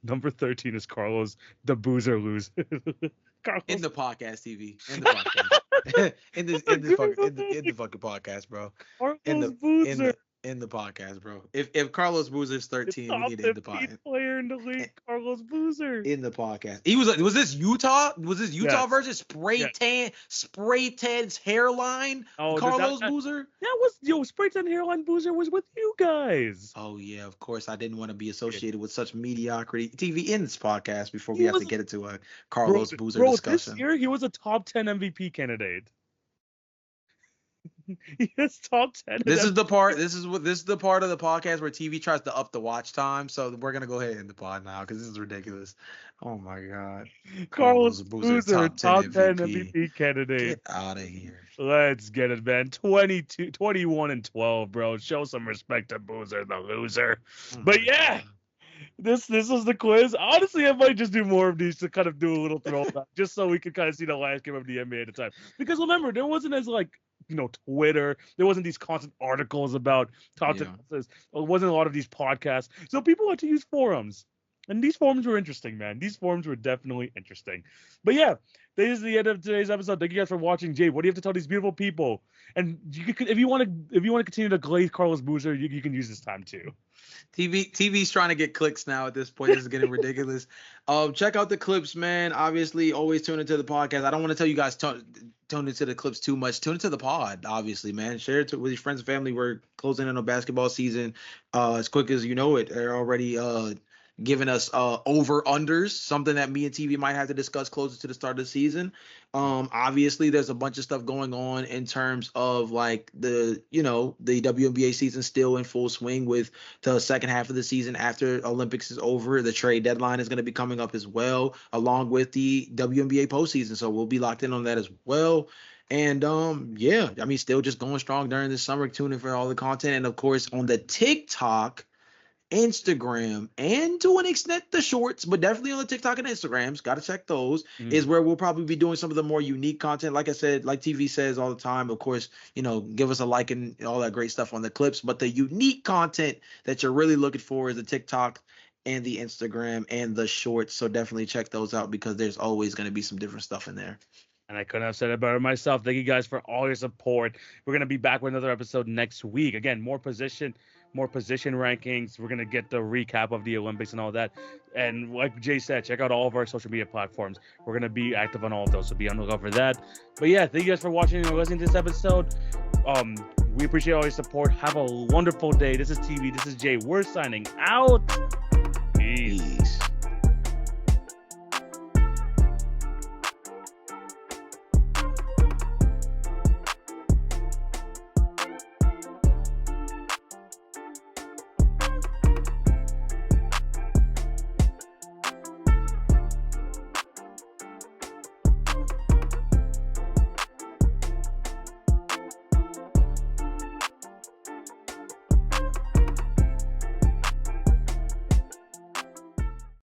Speaker 1: Number 13 is Carlos the Boozer Lose.
Speaker 2: In the podcast, TV. In the podcast. in the fucking podcast, bro.
Speaker 1: Carlos Boozer.
Speaker 2: In the podcast, bro. If Carlos Boozer's 13, we need to end the podcast.
Speaker 1: Player in the league, Carlos Boozer.
Speaker 2: In the podcast. He was this Utah? Was this Utah version? Spray tan's hairline? Oh, Carlos Boozer?
Speaker 1: That was spray tan hairline Boozer was with you guys.
Speaker 2: Oh yeah, of course. I didn't want to be associated with such mediocrity. TV in this podcast before we have to get into a Carlos Boozer discussion.
Speaker 1: This year he was a top 10 MVP candidate. He is top 10.
Speaker 2: This is the part of the podcast where TV tries to up the watch time. So we're gonna go ahead and end the pod now because this is ridiculous. Oh my god.
Speaker 1: Carlos Boozer, top 10 MVP candidate.
Speaker 2: Get out of here.
Speaker 1: Let's get it, man. 21 and 12, bro. Show some respect to Boozer, the loser. But yeah. This is the quiz. Honestly, I might just do more of these to kind of do a little throwback, just so we could kind of see the landscape of the NBA at the time. Because remember, there wasn't as Twitter. There wasn't these constant articles about top 10. There wasn't a lot of these podcasts. So people had to use forums. And these forums were interesting, man. These forums were definitely interesting. But yeah, this is the end of today's episode. Thank you guys for watching. Jay, what do you have to tell these beautiful people? And if you want to continue to glaze Carlos Boozer, you can use this time too.
Speaker 2: TV's trying to get clicks now at this point. This is getting ridiculous. Check out the clips, man. Obviously, always tune into the podcast. I don't want to tell you guys tune into the clips too much. Tune into the pod, obviously, man. Share it with your friends and family. We're closing in on basketball season as quick as you know it. They're already giving us over-unders, something that me and TV might have to discuss closer to the start of the season. Obviously, there's a bunch of stuff going on in terms of like the WNBA season still in full swing with the second half of the season after Olympics is over. The trade deadline is going to be coming up as well, along with the WNBA postseason. So we'll be locked in on that as well. And still just going strong during the summer. Tune in for all the content. And of course, on the TikTok, Instagram, and to an extent the shorts, but definitely on the TikTok and Instagrams, gotta check those, is where we'll probably be doing some of the more unique content. Like I said, like TV says all the time, of course, give us a like and all that great stuff on the clips, but the unique content that you're really looking for is the TikTok and the Instagram and the shorts. So definitely check those out because there's always going to be some different stuff in there.
Speaker 1: And I couldn't have said it better myself. Thank you guys for all your support. We're going to be back with another episode next week. Again, more position rankings. We're going to get the recap of the Olympics and all that. And like Jay said, check out all of our social media platforms. We're going to be active on all of those, so be on the lookout for that. But yeah, thank you guys for watching and listening to this episode. We appreciate all your support. Have a wonderful day. This is TV. This is Jay. We're signing out. Peace.